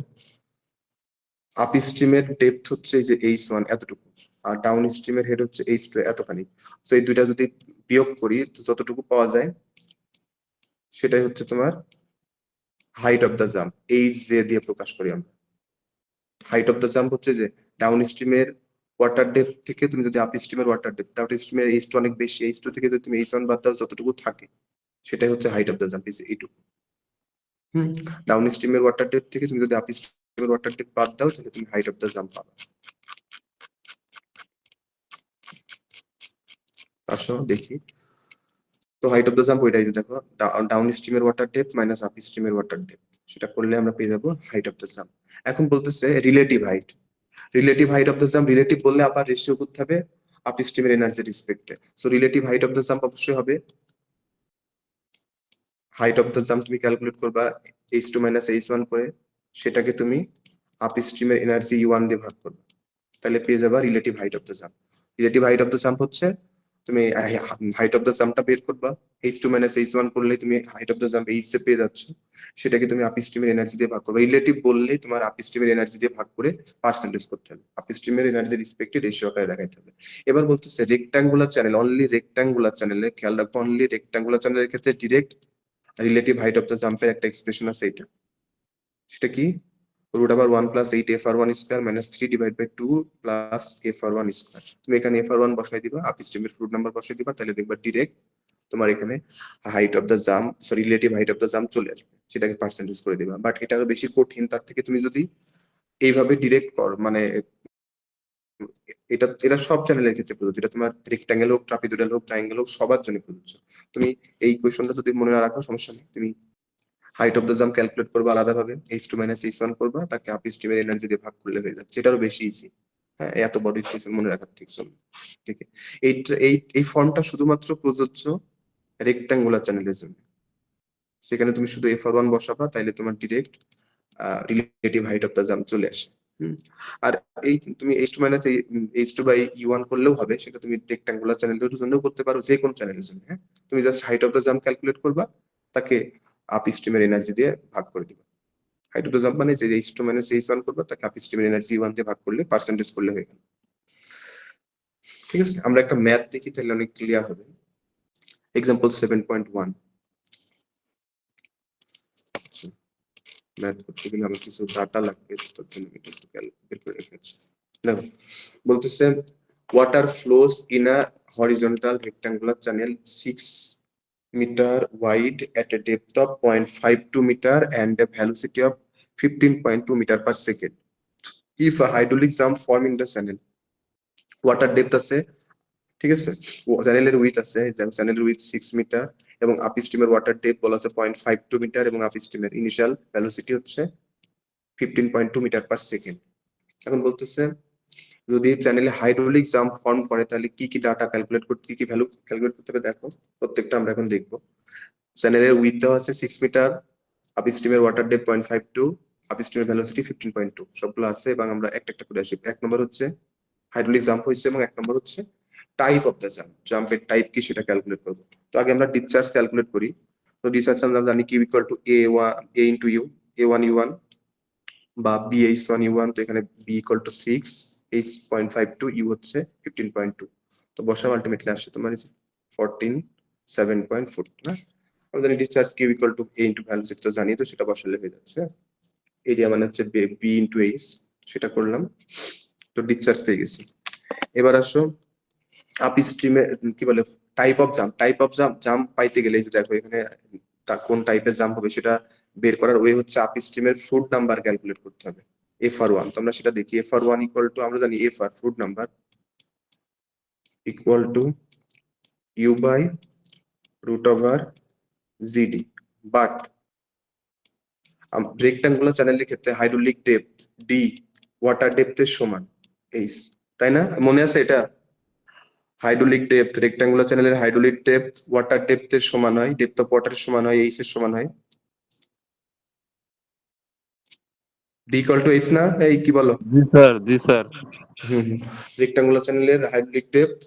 আপ স্ট্রিমের ডেপথ হচ্ছে এই যে H1 এতটুকু, আর ডাউন স্ট্রিমের হেড হচ্ছে H2 এতখানি। তো এই দুইটা যদি বিয়োগ করি তো যতটুকু পাওয়া যায় সেটাই হচ্ছে তোমার height of the jump. HJ দিয়ে প্রকাশ করি আমরা। হাইট অফ দ্য জাম্প হচ্ছে যে ডাউন স্ট্রিমের ওয়াটার ডেপথ থেকে তুমি যদি আপ স্ট্রিমের ওয়াটার ডেপথ, ডাউন স্ট্রিমের H2 অনেক বেশি, H2 থেকে যদি তুমি H1 বাদ দাও যতটুকু থাকে সেটাই হচ্ছে হাইট অফ দ্য জাম্প, এইটুকু। ডাউন স্ট্রিমের ওয়াটার ডেপথ থেকে তুমি যদি আপ স্ট্রিমের ওয়াটার ডেপথ বাদ দাও তাহলে তুমি হাইট অফ দ্য জাম্প পাবে। আসো দেখি। তো হাইট অফ দ্য জাম্প ওইটাই, যে দেখো ডাউন স্ট্রিমের ওয়াটার ডেপথ মাইনাস আপ স্ট্রিমের ওয়াটার ডেপথ, সেটা করলে আমরা পেয়ে যাবো হাইট অফ দ্য জাম্প। এখন বলতেছে relative height. Relative height of the jump, relative বললে আবার রেশিও করতে হবে আপ স্ট্রিমের এনার্জি রেসপেক্টে। So relative height of the jump অবশ্যই হবে, হাইট অফ দ্য জাম্প তুমি ক্যালকুলেট করবা H2 - H1 করে, সেটাকে তুমি আপ স্ট্রিমের এনার্জি E1 দিয়ে ভাগ করবে, তাহলে পেয়ে যাবা relative height of the jump. Relative height of the jump হচ্ছে তুমি হাইট অফ দ্য জাম্পটা বের করবা, H2 - H1 করলে তুমি height of the jump H এ পেয়ে যাচ্ছ, সেটাকে তুমি আপ স্ট্রিমের এনার্জি দিয়ে ভাগ করবে। রিলেটিভ বললেই তোমার আপ স্ট্রিমের এনার্জি দিয়ে ভাগ করে পার্সেন্টেজ করতে হবে, আপ স্ট্রিমের এনার্জি রেসপেক্টে রেশিও আকারে দেখাইতে হবে। এবার বলতেছে রেক্টাঙ্গুলার চ্যানেল, অনলি রেক্টাঙ্গুলার চ্যানেলে খেয়াল রাখবো, অনলি রেক্টাঙ্গুলার চ্যানেলের ক্ষেত্রে direct relative height of the জাম্পের একটা এক্সপ্রেশন আছে, এটা সেটা কি √1 + 8f(r1 স্কয়ার - 3/2 + f(r1 স্কয়ার)। তুমি এখানে f(r1) বসাই দিবা, আপ স্ট্রিমের ফ্লুইড নাম্বার বসাই দিবা, তাহলে দেখবা ডিরেক্ট তোমার এখানে height of the jump, sorry relative height of the jump চলে আসবে, সেটাকে পার্সেন্টেজ করে দিবা। বাট এটা আরো বেশি কঠিন, তার থেকে তুমি যদি এইভাবে ডিরেক্ট কর, মানে এটা সব চ্যানেলের ক্ষেত্রে প্রযোজ্য, এটা তোমার রেক্টাঙ্গেল হোক, ট্রাপিজয়েডাল হোক, ট্রায়াঙ্গেল হোক, সবার জন্য প্রযোজ্য। তুমি এই কোয়েশনটা যদি মনে না রাখো সমস্যা নেই, তুমি height of the jump calculate করবা আলাদাভাবে, H2 - H1 করবা, তাকে আপ স্ট্রিমের এনার্জি দিয়ে ভাগ করলে হয়ে যাচ্ছে, এটারও বেশি ইজি। হ্যাঁ, এত বড় ইকুয়েশন মনে রাখার ঠিক জন্য। ঠিক আছে, এই ফর্মটা শুধুমাত্র প্রযোজ্য রেক্টাঙ্গুলার চ্যানেলের জন্য। সেখানে তুমি শুধু FR1 বসাবা, তাইলে তোমার direct relative height of the jump চলে আসে। আর এই তুমি H2 - H2/E1 করলেও হবে, সেটা তুমি রেক্টাঙ্গুলার চ্যানেলের জন্য করতে পারো, যে কোনো চ্যানেলের জন্য। হ্যাঁ, তুমি just height of the jump calculate করবা, তাকে আপ স্ট্রিমের এনার্জি দিয়ে ভাগ করে দিবা। হাইট অফ দ্য জাম্প মানে যে H2 - H1 করবা, তাকে আপ স্ট্রিমের এনার্জি E1 দিয়ে ভাগ করলে পার্সেন্টেজ করলে হয়ে গেল। ঠিক আছে, আমরা একটা ম্যাথ দেখি, তাহলে অনেক ক্লিয়ার হবে। এক্সাম্পল 7.1। ম্যাথ করতে গেলে আমার কিছু ডাটা লাগবে, তার জন্য এটা একটু বের করে রেখেছি। দেখো বলতেছে water flows in a horizontal rectangular channel 6 meter wide at a depth of 0.52 meter and a velocity of 15.2 meter per second. If a hydraulic jump form in the channel, water depth আছে, ঠিক আছে, চ্যানেলের উইথ আছে, চ্যানেলের উইথ 6 মিটার এবং আপ স্ট্রিমের ওয়াটার ডেপথ বলা আছে 0.52 মিটার এবং আপ স্ট্রিমের ইনিশিয়াল ভেলোসিটি হচ্ছে 15.2 মিটার পার সেকেন্ড। এখন বলতেছে যদি চ্যানেলে হাইড্রোলিক জাম্প ফর্ম করে তাহলে কি কি ডাটা ক্যালকুলেট করতে, কি কি ভ্যালু ক্যালকুলেট করতে হবে দেখো, প্রত্যেকটা আমরা এখন দেখবো। চ্যানেলের উইথ দেওয়া আছে 6 মিটার, আপ স্ট্রিমের ওয়াটার ডেপথ 0.52, আপ স্ট্রিমের ভেলোসিটি 15.2, সবগুলো আছে এবং আমরা একটা একটা করে আসি। এক নম্বর হচ্ছে হাইড্রোলিক জাম্প হয়েছে এবং এক নম্বর হচ্ছে টাইপ অফ দ্য জাম্প, জাম্পের টাইপ কি সেটা ক্যালকুলেট করবো। তো আগে আমরা ডিসচার্জ ক্যালকুলেট করি। তো ডিসচার্জ আমরা জানি Q equal to A into U, A1 U1 বা BH1 U1, তো এখানে B equal to 6, H 0.52, U হচ্ছে 15.2। তো বসাও, আলটিমেটলি আসছে তোমার 14.7.4 না। আমরা জানি discharge Q equal to A into velocity, তো জানি, তো সেটা বসালে হয়ে যাচ্ছে। এরিয়া মানে হচ্ছে B ইন্টু H, সেটা করলাম, তো ডিসচার্জ পেয়ে গেছি। এবার আসো আপ স্ট্রিমে কি বলে টাইপ অফ জাম্প, জাম্প পাইতে গেলে এই যে দেখো এখানে কোন টাইপের জাম্প হবে সেটা বের করার ওয়ে হচ্ছে আপ স্ট্রিমের ফ্লুইড নাম্বার ক্যালকুলেট করতে হবে, FR1। তো আমরা সেটা দেখি, FR1 ইকুয়াল টু, আমরা জানি FR fluid number equal to U by root over GD, but rectangular চ্যানেলের ক্ষেত্রে হাইড্রোলিক ডেপথ ডি ওয়াটার ডেপথের সমান এইচ, তাই না? মনে আছে এটা? হাইড্রোলিক ডেপথ, রেক্টাঙ্গুলার চ্যানেলের হাইড্রোলিক ডেপথ ওয়াটার ডেপথের সমান হয়, ডেপথ অফ ওয়াটারের সমান হয়, এইচ এর সমান হয়। ডি ইকুয়াল টু এইচ না, এই কি বলো? জি স্যার, জি স্যার। রেক্টাঙ্গুলার চ্যানেলের hydraulic depth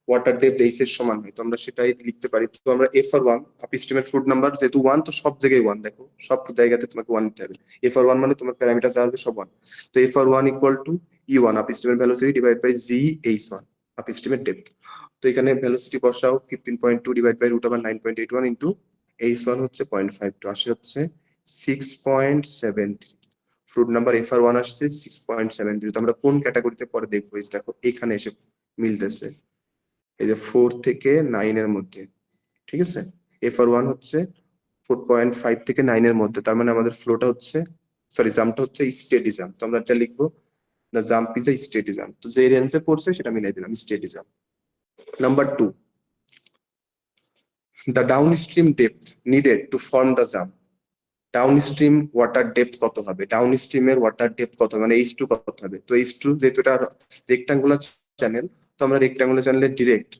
water depth H এর সমান হয়, তো আমরা সেটাই লিখতে পারি। তো আমরা FR1 আপ স্ট্রিমের ফ্লুইড নাম্বার যেহেতু 1, তো সব জায়গায় 1, দেখো সব জায়গাতে তোমাকে 1 নিতে হবে। FR1 মানে তোমার প্যারামিটার যা হবে সব 1। তো FR1 ইকুয়াল টু E1 আপ স্ট্রিমের velocity divide by g H1 আপ স্ট্রিমের ডেপথ। তো এখানে ভেলোসিটি বসাও 15.2 divide by root over 9.81 into H1 হচ্ছে 0.52, আসে হচ্ছে 6.73। ফ্লুইড নাম্বার FR1 আসছে 6.73। তো আমরা কোন ক্যাটাগরিতে পরে দেখবো, এই দেখো এখানে এসে মিলতেছে, এই যে 4 থেকে 9 এর মধ্যে, ঠিক আছে। FR1 হচ্ছে 4.5 থেকে 9 এর মধ্যে, তার মানে আমাদের ফ্লোটা হচ্ছে, সরি জাম্পটা হচ্ছে স্টেডি জাম্প। তো আমরা এটা লিখবো, the jump is a steady jump. তো যে রেঞ্জে পড়ছে সেটা মিলাই দিলাম, steady jump. Number 2, the down stream depth needed to form the jump. Down stream water depth কত হবে, ডাউন স্ট্রিমের ওয়াটার ডেপথ কত, মানে H2 কত হবে। তো H2 যেহেতু এটা রেক্টাঙ্গুলার চ্যানেল, তো আমরা রেক্টাঙ্গুলার চ্যানেলের ডিরেক্ট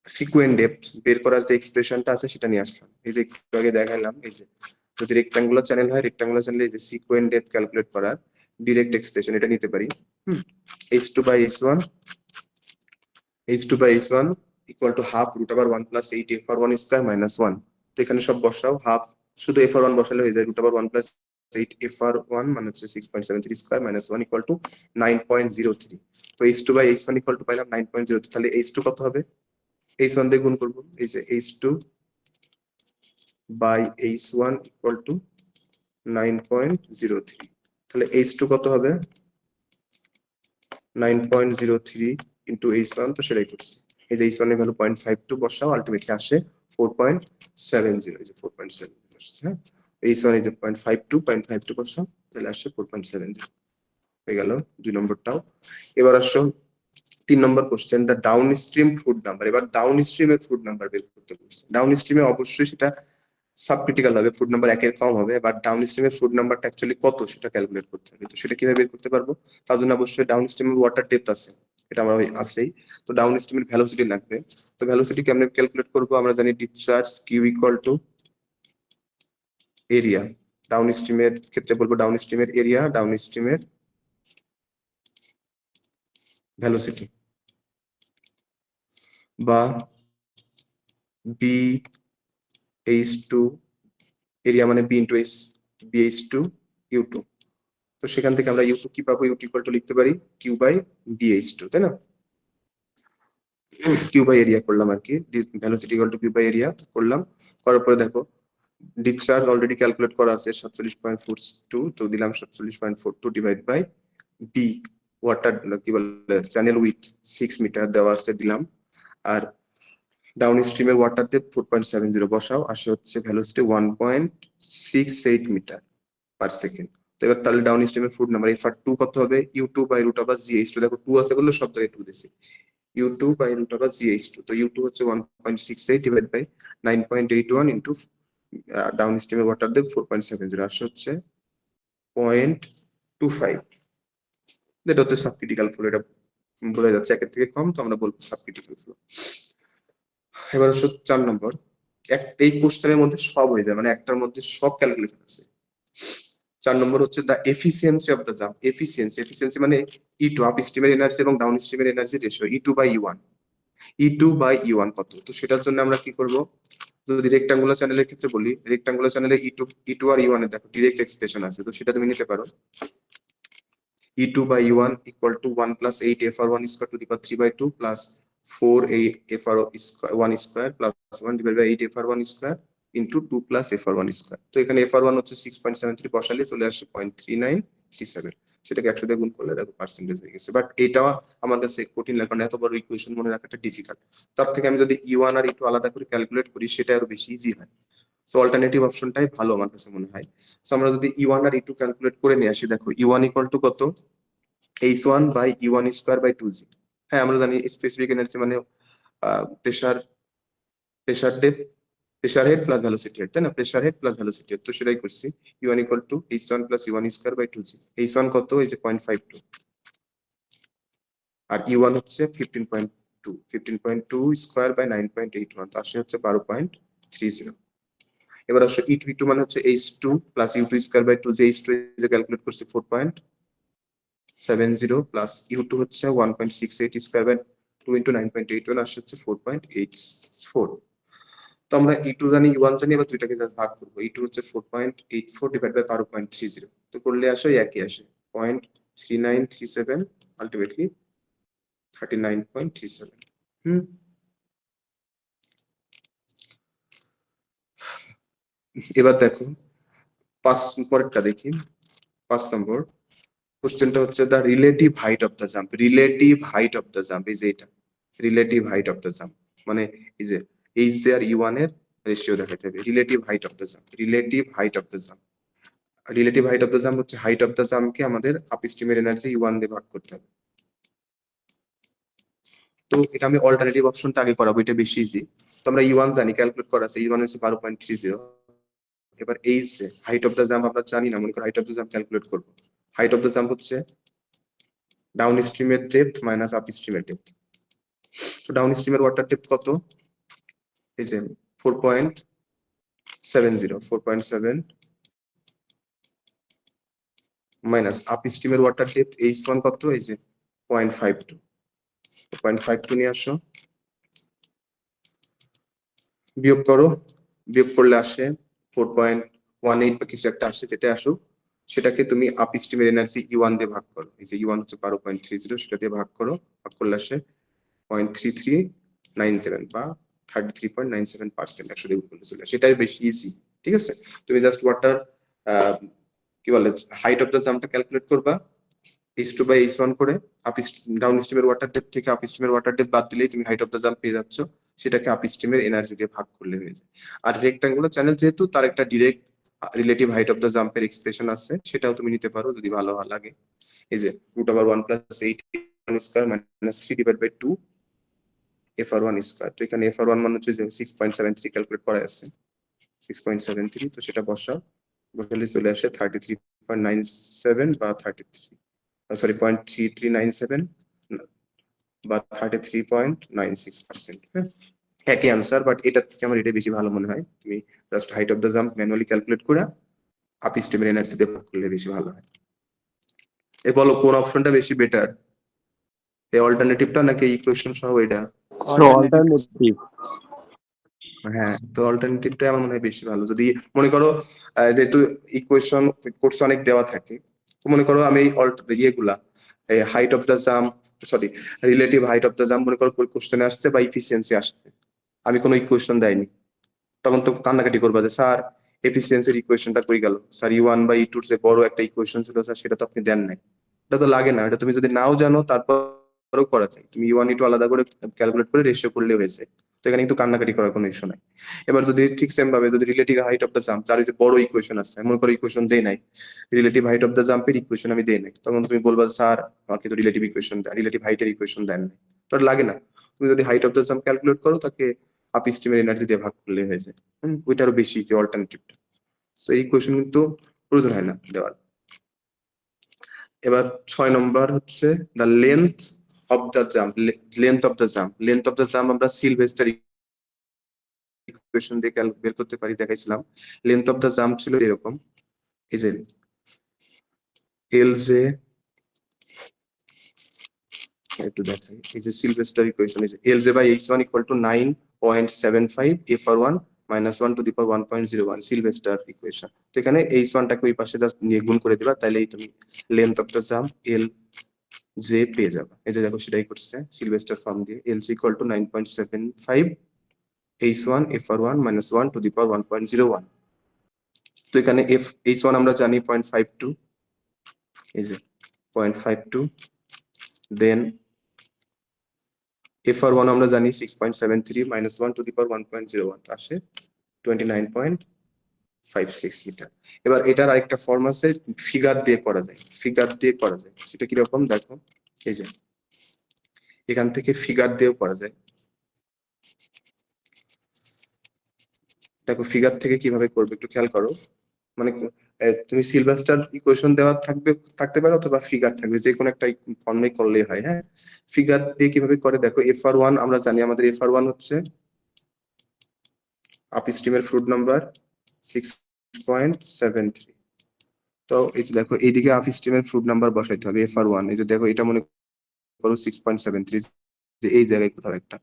সিকুয়েন্ট ডেপথ বের করার যে এক্সপ্রেশনটা আছে সেটা নিয়ে আসলাম। এই যে একটু আগে দেখালাম, এই যে যদি রেক্টাঙ্গুলার চ্যানেল হয়, রেক্টাঙ্গুলার চ্যানেলে যে সিকুয়েন্ট ডেপথ ক্যালকুলেট করার ডিরেক্ট এক্সপ্রেশন এটা নিতে পারি। H2 by H1, H2 by H1 equal to half root over 1 plus 8 FR1 square minus 1। তো এখানে সব বসাও, হাফ শুধু FR1 বসালে হয়ে যায়, রুট ওভার 1 প্লাস 8 FR1 মানে হচ্ছে 6.73 স্কয়ার মাইনাস 1 ইকুয়াল টু 9.03। তো H2 by H1 equal two পাইলাম 9.03। তাহলে H2 কত হবে, H1 দিয়ে গুণ করবো, এই যে H2 by H1 equal two 9.03। তাহলে H2 কত হবে, 9.03 ইন্টু H1, তো সেটাই করছি। এই যে H1 এর ভ্যালু 0.52 বসাও, আলটিমেটলি আসে 4.70, এই যে 4.70 আসছে। হ্যাঁ, H1 এই যে 0.52 বসাও, তাহলে আসছে 4.70, হয়ে গেল 2 নম্বরটাও। এবার আসো 3 নম্বর question, the downstream fluid number. এবার ডাউন স্ট্রিমের ফ্লুইড নাম্বার বের করতে বলছে। ডাউন স্ট্রিমে অবশ্যই সেটা সাবক্রিটিক্যাল হবে, ফ্লুইড নাম্বার 1 এর কম হবে, বাট ডাউন স্ট্রিমের ফ্লুইড নাম্বারটা অ্যাকচুয়ালি কত সেটা ক্যালকুলেট করতে হবে। তো সেটা কিভাবে বের করতে পারবো, তার জন্য অবশ্যই ডাউন স্ট্রিমের ওয়াটার ডেপথ আছে, এটা আমার আছেই। তো ডাউন স্ট্রিমের ভেলোসিটি লাগবে। তো ভেলোসিটি কেমনে ক্যালকুলেট করবো, আমরা জানি discharge Q equal to area. ডাউন স্ট্রিমের ক্ষেত্রে বলবো ডাউন স্ট্রিমের এরিয়া, ডাউন স্ট্রিমের ভেলোসিটি, বা বি H2, এরিয়া মানে B into H, BH2 U2। তো সেখান থেকে আমরা U2 কি পাবো, U2 ইকুয়াল টু লিখতে পারি কিউ বাই BH2, তাই না? কিউ বাই এরিয়া করলাম আর কি, velocity equal to Q by area করলাম। করার পরে দেখো ডিসচার্জ অলরেডি ক্যালকুলেট করা আছে 47.42, তো দিলাম 47.42 ডিভাইড বাই বি ওয়াটার কি বলে চ্যানেল উইথ 6 মিটার দেওয়া আছে দিলাম, আর ডাউন স্ট্রিমের ওয়াটার ডেপথ 4.70 বসাও, আসে হচ্ছে ভেলোসিটি 1.68 মিটার পার সেকেন্ড। এবার তাহলে ডাউন স্ট্রিমের ফুড নাম্বার এফআর টু কত হবে, U two by root over g H two. দেখো টু আছে বললে সব জায়গায় টু দিছি, U two by root over g H two. তো ইউ টু হচ্ছে 1.68 ডিভাইড বাই 9.81 ইন্টু ডাউন স্ট্রিমের ওয়াটার ডেপথ 4.70 আসছে হচ্ছে 0.25, যেটা হচ্ছে সাবক্রিটিক্যাল ফ্লো। এটা বোঝা যাচ্ছে একের থেকে কম, তো আমরা বলবো সাবক্রিটিক্যাল ফ্লো। এবার হচ্ছে 4 নম্বর, এই কোশ্চেনের মধ্যে সব হয়ে যায়, মানে একটার মধ্যে সব ক্যালকুলেশন আছে। 4 নম্বর হচ্ছে the efficiency of the jump. Efficiency মানে ই টু, আপ স্ট্রিমের এনার্জি এবং ডাউন স্ট্রিমের energy ratio, E two by E one. E two by E one কত, তো সেটার জন্য আমরা কি করব, যদি রেক্টাঙ্গুলার চ্যানেলের ক্ষেত্রে বলি, রেক্টাঙ্গুলার চ্যানেলে ই টু আর ই ওয়ান এর দেখো ডিরেক্ট এক্সপ্রেশন আছে, তো সেটা তুমি নিতে পারো। E two by E one equal to 1 plus 8 F R one square to the power 3/2 plus 4 8 F R one square plus 1 divide by 8 F R one square into 2 plus F R one square. তো এখানে এফ আর ওয়ান হচ্ছে 6.73, বসালে চলে আসে 0.3937, সেটাকে 100 দিয়ে গুণ করলে দেখো পার্সেন্টেজ হয়ে গেছে। বাট এটা আমার কাছে কঠিন লাগে, কারণ এত বড় ইকুয়েশন মনে রাখাটা ডিফিকাল্ট। তার থেকে আমি যদি ই ওয়ান আর ই টু আলাদা করে ক্যালকুলেট করি, সেটা আরো বেশি ইজি হয়। সো অল্টারনেটিভ অপশনটাই ভালো আমার কাছে মনে হয়। সো আমরা যদি ই ওয়ান আর ই টু ক্যালকুলেট করে নিয়ে আসি, দেখো ই ওয়ান ইকুয়াল টু কত, H one by E one square by two g. হ্যাঁ আমরা জানি স্পেসিফিক এনার্জি মানে pressure, pressure depth, pressure head plus velocity head, তাই না, pressure head plus velocity head, তো সেটাই করছি। E one equal to H one plus E one square by two g. H one কত, এই যে 0.52, আর ই ওয়ান হচ্ছে 15.2, 15.2 স্কোয়ার বাই 9.81, তো আসে হচ্ছে 12.30। এবার আসলে ই টু, ই টু মানে হচ্ছে H two plus U two square by two, যে এইচ টু যে ক্যালকুলেট করছি 4.70 প্লাস ইউ টু হচ্ছে 1.68 স্কোয়ার বাই 2 ইন্টু 9.81 আসছে হচ্ছে 4.84। তো আমরা ই টু জানি, ই ওয়ান জানি, এবার দুইটাকে জাস্ট ভাগ করবো। ই টু হচ্ছে 4.84 ডিভাইড বাই 12.30, তো করলে আসে একই আসে 0.3937, আলটিমেটলি 39.37। এবার দেখো পাঁচ, পরেরটা দেখি। 5 নম্বর কোশ্চেনটা হচ্ছে the relative height of the jump. Relative height of the jump, এই যে এটা relative height of the jump, মানে এই যে এইচ আর ই ওয়ান এর রেশিও দেখাতে হবে। Relative height of the jump, relative height of the jump, relative height of the jump হচ্ছে হাইট অফ দ্য জাম্পকে আমাদের আপ স্ট্রিমের এনার্জি ই ওয়ান দিয়ে ভাগ করতে হবে। তো এটা আমি অল্টারনেটিভ অপশনটা আগে করাবো, এটা বেশি ইজি। তো আমরা ই ওয়ান জানি, ক্যালকুলেট করা আছে, ই ওয়ান হচ্ছে 12.30। এবার এইচ যে হাইট অফ দ্য জাম্প আমরা জানি না, মনে করো height of the jump calculate করবো। হাইট অফ দ্য জাম্প হচ্ছে ডাউন স্ট্রিমের ডেপথ মাইনাস আপ স্ট্রিমের ডেপথ। তো ডাউন স্ট্রিমের ওয়াটার ডেপথ কত, এই যে 4.70, 4.7 মাইনাস আপ স্ট্রিমের ওয়াটার ডেপথ এইচ ওয়ান কত, এই যে 0.52, 0.52 নিয়ে আসো, বিয়োগ করো, বিয়োগ করলে আসে 4.18 বা কিছু একটা আসে, যেটা আসুক সেটাকে তুমি আপ স্ট্রিমের এনার্জি ই ওয়ান দিয়ে ভাগ করো। এই যে ই ওয়ান হচ্ছে 12.30, সেটা দিয়ে ভাগ করো, ভাগ করলে আসে 0.3397 বা 33.97%, 100 দিয়ে গুণ করলে চলে আসে। সেটাই বেশি ইজি, ঠিক আছে। তুমি জাস্ট ওয়াটার কি বলে হাইট অফ দ্য জাম্পটা ক্যালকুলেট করবা, H two by H one করে, আপ ডাউন স্ট্রিমের ওয়াটার ডেপথ থেকে আপ স্ট্রিমের ওয়াটার ডেপথ বাদ দিলেই তুমি হাইট অফ দ্য জাম্প পেয়ে যাচ্ছ, সেটাকে আপ স্ট্রিমের এনার্জি দিয়ে ভাগ করলে হয়ে যায়। আর রেক্টাঙ্গুলার চ্যানেল যেহেতু, তার একটা direct relative height of the জাম্পের এক্সপ্রেশন আছে, সেটাও তুমি নিতে পারো যদি ভালো লাগে। এই যে root over 1 plus 8 square minus 3 divide by 2 F R one square. তো এখানে এফ আর ওয়ান মানে হচ্ছে যে 6.73 ক্যালকুলেট করা আছে, 6.73, তো সেটা বসালে চলে আসে 33.97 বা 0.3397 বা 33.96%। হ্যাঁ, একই আনসার, বাট এটার থেকে আমার এটা বেশি ভালো মনে হয়। তুমি just height of the jump manually calculate করে আপ স্ট্রিমের এনার্জি দিয়ে ভাগ করলে বেশি ভালো হয়। এ বলো কোন অপশনটা বেশি বেটার, এই অল্টারনেটিভটা নাকি ইকুয়েশন সহ এটা? অল্টারনেটিভ। হ্যাঁ, তো অল্টারনেটিভটা আমার মনে হয় বেশি ভালো। যদি মনে করো যেহেতু ইকুয়েশন কোর্স অনেক দেওয়া থাকে, তো মনে করো আমি ইয়েগুলা height of the jump, sorry relative height of the jump মনে করো কোশ্চেনে আসছে বা ইফিসিয়েন্সি আসছে, আমি কোনো ইকুয়েশন দেয়নি, তখন তো কান্নাকাটি করবা যে স্যার এফিসিয়েন্সির ইকুয়েশনটা কই গেল, স্যার ই ওয়ান বাই ই টুর যে বড় একটা ইকুয়েশন ছিল স্যার সেটা তো আপনি দেন নাই। এটা তো লাগে না, এটা তুমি যদি নাও জানো তারপর করো করা যায়, তুমি ইউ ওয়ান ইউ টু আলাদা করে ক্যালকুলেট করে রেশিও করলে হয়েছে। তো এখানে কিন্তু কান্নাকাটি করার কোনো ইস্যু নাই। এবার যদি ঠিক সেম ভাবে যদি relative height of the jump, যার যে বড় ইকুয়েশন আছে, মনে করো ইকুয়েশন দেই নাই, রিলেটিভ হাইট অফ দ্য জাম্পের ইকুয়েশন আমি দেই নাই, তখন তুমি বলবা স্যার আমাকে তো রিলেটিভ ইকুয়েশন দেন, রিলেটিভ হাইটের ইকুয়েশন দেন নাই, তো আর লাগে না। তুমি যদি height of the jump calculate করো, তাকে আপ স্টিমের এনার্জি দিয়ে ভাগ করলে হয়ে যায়। ওইটা আরো বেশি যে অল্টারনেটিভটা, তো এই ইকুয়েশন কিন্তু প্রয়োজন হয় না দেওয়ার। এবার 6 নম্বর হচ্ছে the length of the jump. Length of the jump, length of the jump আমরা সিলভেস্টার ইকুয়েশন দিয়ে বের করতে পারি, দেখাইছিলাম। লেন্থ অফ দ্য জাম্প ছিল এরকম, এই যে এল জে, একটু দেখাই, এই যে সিলভেস্টার ইকুয়েশন, এই যে L J by H one equal to 9.75 F R one minus 1 to the power 1.01 Sylvester equation. তো এখানে এইচ ওয়ানটাকে ওই পাশে জাস্ট নিয়ে গুণ করে দিবা, তাহলেই তুমি length of the jump L J পেয়ে যাবে। এই যে দেখো সেটাই করছে সিলভেস্টার ফর্ম দিয়ে, L J equal to 9.75 H one F R one minus 1 to the power 1.01। তো এখানে এফ এইচ ওয়ান আমরা জানি 0.52, এই যে 0.52, দেন এফ আর ওয়ান আমরা জানি 6.73 মাইনাস 1 to the power 1.01 আসে 29.56 মিটার। এবার এটার আরেকটা ফর্ম আছে, ফিগার দিয়ে করা যায়, ফিগার দিয়ে করা যায়, সেটা কিরকম দেখো, এই যে এখান থেকে ফিগার দিয়েও করা যায়। দেখো ফিগার থেকে কিভাবে করবে একটু খেয়াল করো, মানে তুমি সিলভাস্টার ইকুয়েশন দেওয়া থাকতে পারে, অথবা ফিগার থাকবে, যে কোনো একটা ফর্মে করলেই হয়। হ্যাঁ, ফিগার দিয়ে কিভাবে করে দেখো, এফ আর ওয়ান আমরা জানি, আমাদের এফ আর ওয়ান হচ্ছে আপ স্ট্রিমের ফ্লুইড নাম্বার 6.73। তো এই যে দেখো এইদিকে আপ স্ট্রিমের ফ্লুইড নাম্বার বসাইতে হবে এফ আর ওয়ান, এই যে দেখো এটা মনে করো 6.73, যে এই জায়গায় কোথাও একটা।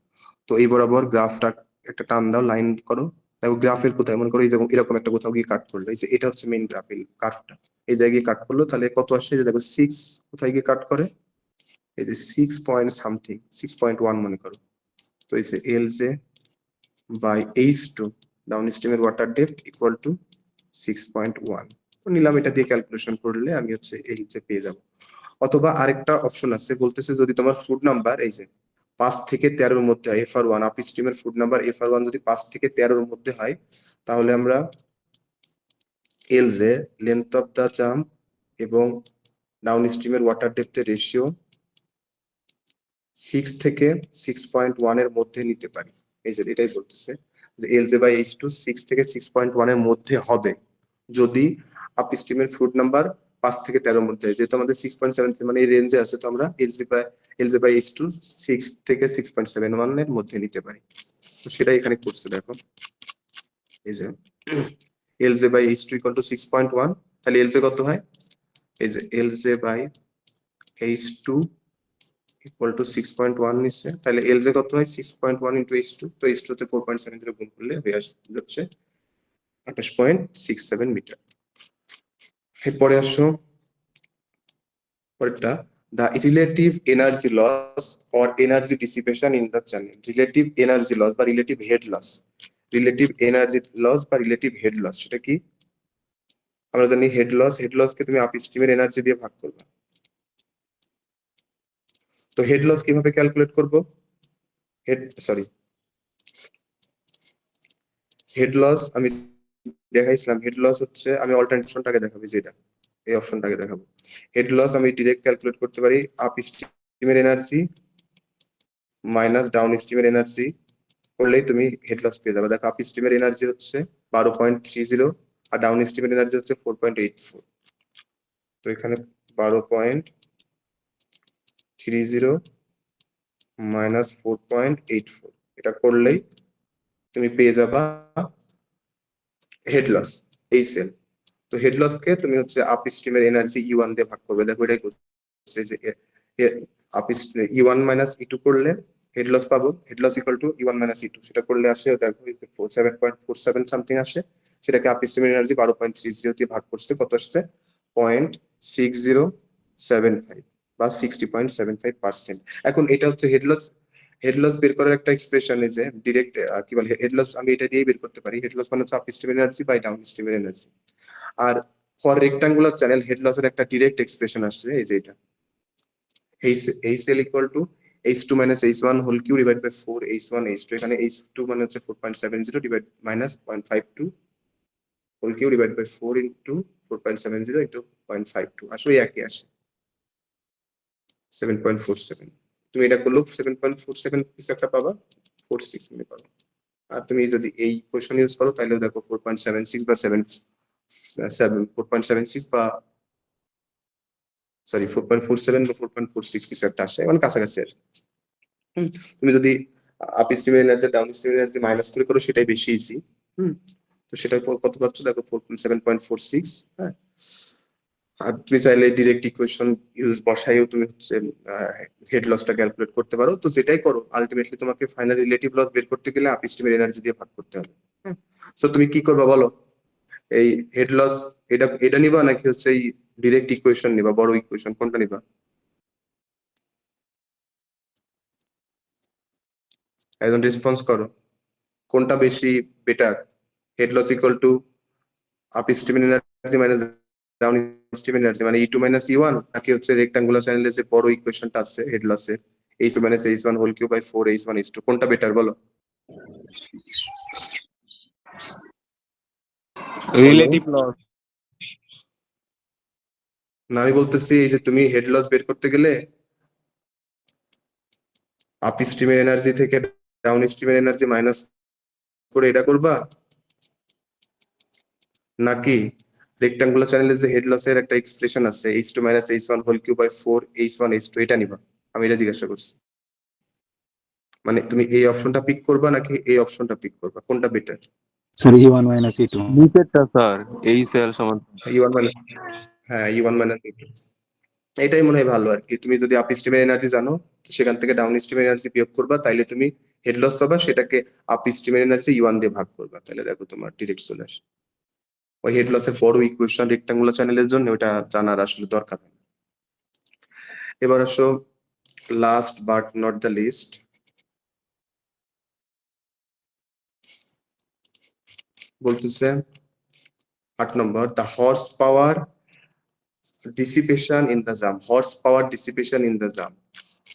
তো এই বরাবর গ্রাফটা একটা টান দাও, লাইন করো, দেখো গ্রাফের কোথায়, মনে করো এই যেমন এরকম একটা কোথাও গিয়ে কাট করলো, এই যে এটা হচ্ছে মেইন গ্রাফ, এই কার্ভটা এই জায়গায় কাট করলো, তাহলে কত আসে, এই যে দেখো 6 কোথায় গিয়ে কাট করে, এই যে 6 পয়েন্ট সামথিং, 6.1 মনে করো। তো এই যে L J by H two ডাউন স্ট্রিমের ওয়াটার ডেপথ ইকুয়াল টু 6.1। তো নিলাম, এটা দিয়ে ক্যালকুলেশন করলে আমি হচ্ছে এল জে পেয়ে যাব। অথবা আরেকটা অপশন আছে, বলতেছে যদি তোমার ফুড নাম্বার এই যে 5 থেকে 13-র মধ্যে হয়, এফ আর ওয়ান আপ স্ট্রিমের Froude number F R one যদি 5 থেকে 13-র মধ্যে হয়, তাহলে আমরা L J length of the jump এবং ডাউন স্ট্রিমের ওয়াটার ডেপথের রেশিও 6 থেকে 6.1 এর মধ্যে নিতে পারি। এই যে এটাই বলতেছে যে L J by H two 6 থেকে 6.1 এর মধ্যে হবে যদি আপ স্ট্রিমের ফ্লুইড নাম্বার 5 থেকে 13-র মধ্যে হয়। যেহেতু আমাদের 6.73 মানে এই রেঞ্জে আছে, তো আমরা L J by H two 6 থেকে 6.71 এর মধ্যে নিতে পারি। তো সেটাই এখানে করছে দেখো, এই যে L J by H two equal to 6.1, তাহলে এল জে কত হয়, এই যে L J by H two equal to 6.1 নিচ্ছে, তাহলে এল জে কত হয় 6.1 ইন্টু এইচ টু, তো এইচ টু তে 4.7 গুণ করলে হয়ে যাচ্ছে 28.67 মিটার। এরপরে আসো পরেরটা, the relative energy loss or energy dissipation in the channel, relative energy loss বা relative head loss, relative energy loss বা relative head loss সেটা কি, আমরা জানি হেড লস কে তুমি আপ স্ট্রিমের এনার্জি দিয়ে ভাগ করবে। তো হেড লস কিভাবে ক্যালকুলেট করব, হেড লস আমি দেখাইছিলাম, হেড লস হচ্ছে, আমি অল্টারনেট অপশনটাকে দেখাবো, যেটা এই অপশনটাকে দেখাবো। হেড লস আমি ডিরেক্ট ক্যালকুলেট করতে পারি আপ স্ট্রিমের এনার্জি মাইনাস ডাউন স্ট্রিমের এনার্জি করলেই তুমি হেড লস পেয়ে যাবে। দেখো আপ স্ট্রিমের এনার্জি হচ্ছে 12.30 আর ডাউন স্ট্রিমের এনার্জি হচ্ছে 4.84। তো এখানে 12.30 মাইনাস 4.84, এটা করলেই তুমি পেয়ে যাবা হেড লস এই সেল। তো হেড লস কে তুমি হচ্ছে আপ স্ট্রিমের এনার্জি ই ওয়ান দিয়ে ভাগ করবে, দেখো এটাই করছে যে up E one minus E two করলে হেড লস পাবো, head loss equal to E one minus E two, সেটা করলে আসে দেখো 7.47 সামথিং আসে, সেটাকে আপ স্ট্রিমের এনার্জি 12.30 দিয়ে ভাগ করছে, কত আসছে 0.6075 বা 60.75%। এখন এটা হচ্ছে হেড লস বের করার একটা এক্সপ্রেশন, এই যে ডিরেক্ট কি বলে হেড লস আমি এটা দিয়ে বের করতে পারি, হেড লস মানে হচ্ছে আপ স্ট্রিমের এনার্জি বাই ডাউন স্ট্রিমের এনার্জি। আর ফর রেক্টাঙ্গুলার চ্যানেল হেড লসের একটা ডিরেক্ট এক্সপ্রেশন আসছে, এই যে এটা এই সেল equal to H2 minus H1 whole cube divided by 4 H1 H2, এখানে H2 মানে হচ্ছে 4.70 divide minus 0.52 whole cube divided by 4 into 4.70 into 0.52, আসলে একই আসে 7.47। তুমি এটা করলেও 7.47 কিছু একটা পাবা, 46 মানে পাবা। আর তুমি যদি এই কোশ্চেন ইউজ করো তাহলে দেখো 4.76 বা 4.76 বা সরি 4.47 বা 4.46 কিছু একটা আসে, মানে কাছাকাছি আর তুমি যদি up stream energy down stream energy minus করে করো সেটাই বেশি ইজি। তো সেটা কত পাচ্ছ দেখো 7.46। হ্যাঁ, আর তুমি চাইলে ডিরেক্ট ইকুয়েশন ইউজ বসাইও তুমি হচ্ছে হেড লসটা ক্যালকুলেট করতে পারো। তো যেটাই করো আলটিমেটলি তোমাকে ফাইনাল রিলেটিভ লস বের করতে গেলে আপ স্ট্রিমের এনার্জি দিয়ে ভাগ করতে হবে। সো তুমি কি করবা বলো, এই হেড লস এটা এটা নিবা নাকি হচ্ছে এই ডিরেক্ট ইকুয়েশন নিবা, বড় ইকুয়েশন কোনটা নিবা? একজন রেসপন্স করো, কোনটা বেশি better? Head loss equal to up stream energy minus down stream energy মানে E2 মাইনাস E1, নাকি হচ্ছে রেক্টাঙ্গুলার চ্যানেলে যে বড় ইকুয়েশনটা আছে হেড লসের H2 minus H1 whole cube by 4 H1 H2, কোনটা বেটার বলো? Relative loss. না আমি বলতেছি এই যে তুমি হেড লস বের করতে গেলে আপ স্ট্রিমের এনার্জি থেকে ডাউন স্ট্রিমের এনার্জি মাইনাস করে এটা করবা, নাকি রেক্টাঙ্গুলার চ্যানেলে যে হেড লসের একটা এক্সপ্রেশন আছে H2 minus H1 whole cube by 4 H1 H2 এটা নিবা? আমি এটা জিজ্ঞাসা করছি, মানে তুমি এই অপশনটা পিক করবা নাকি এই অপশনটা পিক করবা, কোনটা better? Sorry E1 minus E2। নিচেরটা স্যার, এই সেল সমান। E1 মাইনাস, হ্যাঁ E1 মাইনাস E2, এটাই মনে হয় ভালো আর কি। তুমি যদি আপ স্ট্রিমের এনার্জি জানো তো সেখান থেকে ডাউন স্ট্রিমের এনার্জি বিয়োগ করবা, তাইলে তুমি হেড লস পাবা, সেটাকে আপ স্ট্রিমের এনার্জি E1 দিয়ে ভাগ করবা, তাহলে দেখো তোমার ডিরেক্ট চলে আসে। ওই হেড লসের বড় ইকুয়েশন রেক্টাঙ্গুলার চ্যানেলের জন্য ওটা জানার আসলে দরকার হয় না। এবার আসো last but not the least, বলতেছে 8 নম্বর, the horsepower dissipation in the jump. Horsepower dissipation in the jump,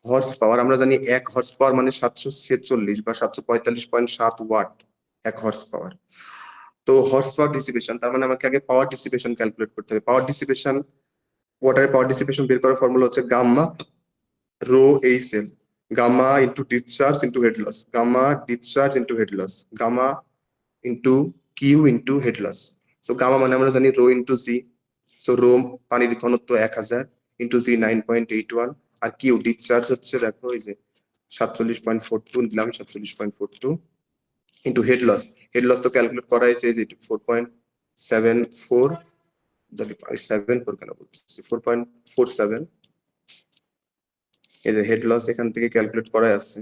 horsepower আমরা জানি 1 হর্স পাওয়ার মানে 746 বা 745.7 ওয়াট 1 হর্স পাওয়ার। তো হর্স পাওয়ার ডিসিপেশন তার মানে আমাকে আগে পাওয়ার ডিসিপেশন ক্যালকুলেট করতে হবে। পাওয়ার ডিসিপেশন, ওয়াটারের পাওয়ার ডিসিপেশন বের করার ফর্মুলা হচ্ছে gamma rho H L, gamma into discharge into head loss, gamma discharge into head loss, gamma into Q into head loss. So gamma মানে আমরা জানি rho into g, so rho পানির ঘনত্ব 1000 ইন্টু জি 9.81, আর কিউ ডিসচার্জ হচ্ছে দেখো এই যে 47.42 নিলাম, 47.42 into head loss. Head loss তো ক্যালকুলেট করা হয়েছে যে 4.74, যদি 7 কেন বলতেছি 4.47, এই যে হেড লস এখান থেকে ক্যালকুলেট করা আছে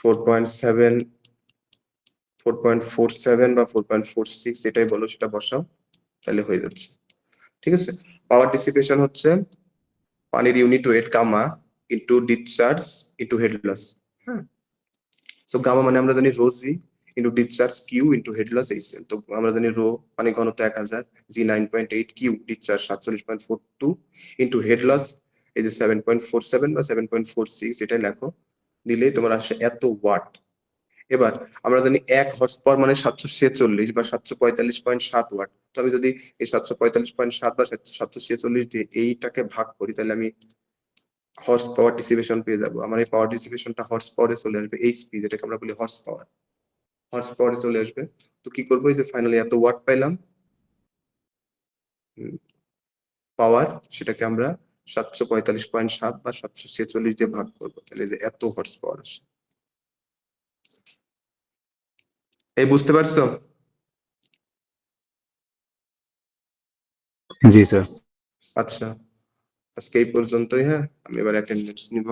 4.7, 4.47 বা 4.46, এটাই বলো সেটা বসাও, তাহলে হয়ে যাচ্ছে। ঠিক আছে, পাওয়ার ডিসিপেশন হচ্ছে পানির unit weight gamma into discharge into head loss. হ্যাঁ, সো গামা মানে আমরা জানি rho g into discharge Q into head loss H L. তো আমরা জানি রো পানি ঘনত্ব 1000, g 9.8, Q discharge 47.42 into head loss এই যে 7.47 বা 7.46, এটাই লেখো, দিলেই তোমার আসে এত ওয়াট। এবার আমরা জানি 1 হর্স পাওয়ার মানে 746 বা 745.7 ওয়াট। তো আমি যদি এই 745.7 বা 746 দিয়ে এইটাকে ভাগ করি তাহলে আমি হর্স পাওয়ার ডিসিপেশন পেয়ে যাবো। আমার এই পাওয়ার ডিসিপেশনটা হর্স পাওয়ারে চলে আসবে, এইচপি যেটাকে আমরা বলি হর্স পাওয়ার, হর্স পাওয়ারে চলে আসবে। তো কি করবো, এই যে ফাইনালি এত ওয়াট পাইলাম পাওয়ার, সেটাকে আমরা 745.7 বা 746 দিয়ে ভাগ করবো, তাহলে যে এত হর্স পাওয়ার আসে। এই বুঝতে পারছো? জি স্যার। আচ্ছা, আজকে এই পর্যন্তই। হ্যাঁ, আমি এবার অ্যাটেন্ডেন্স নিব।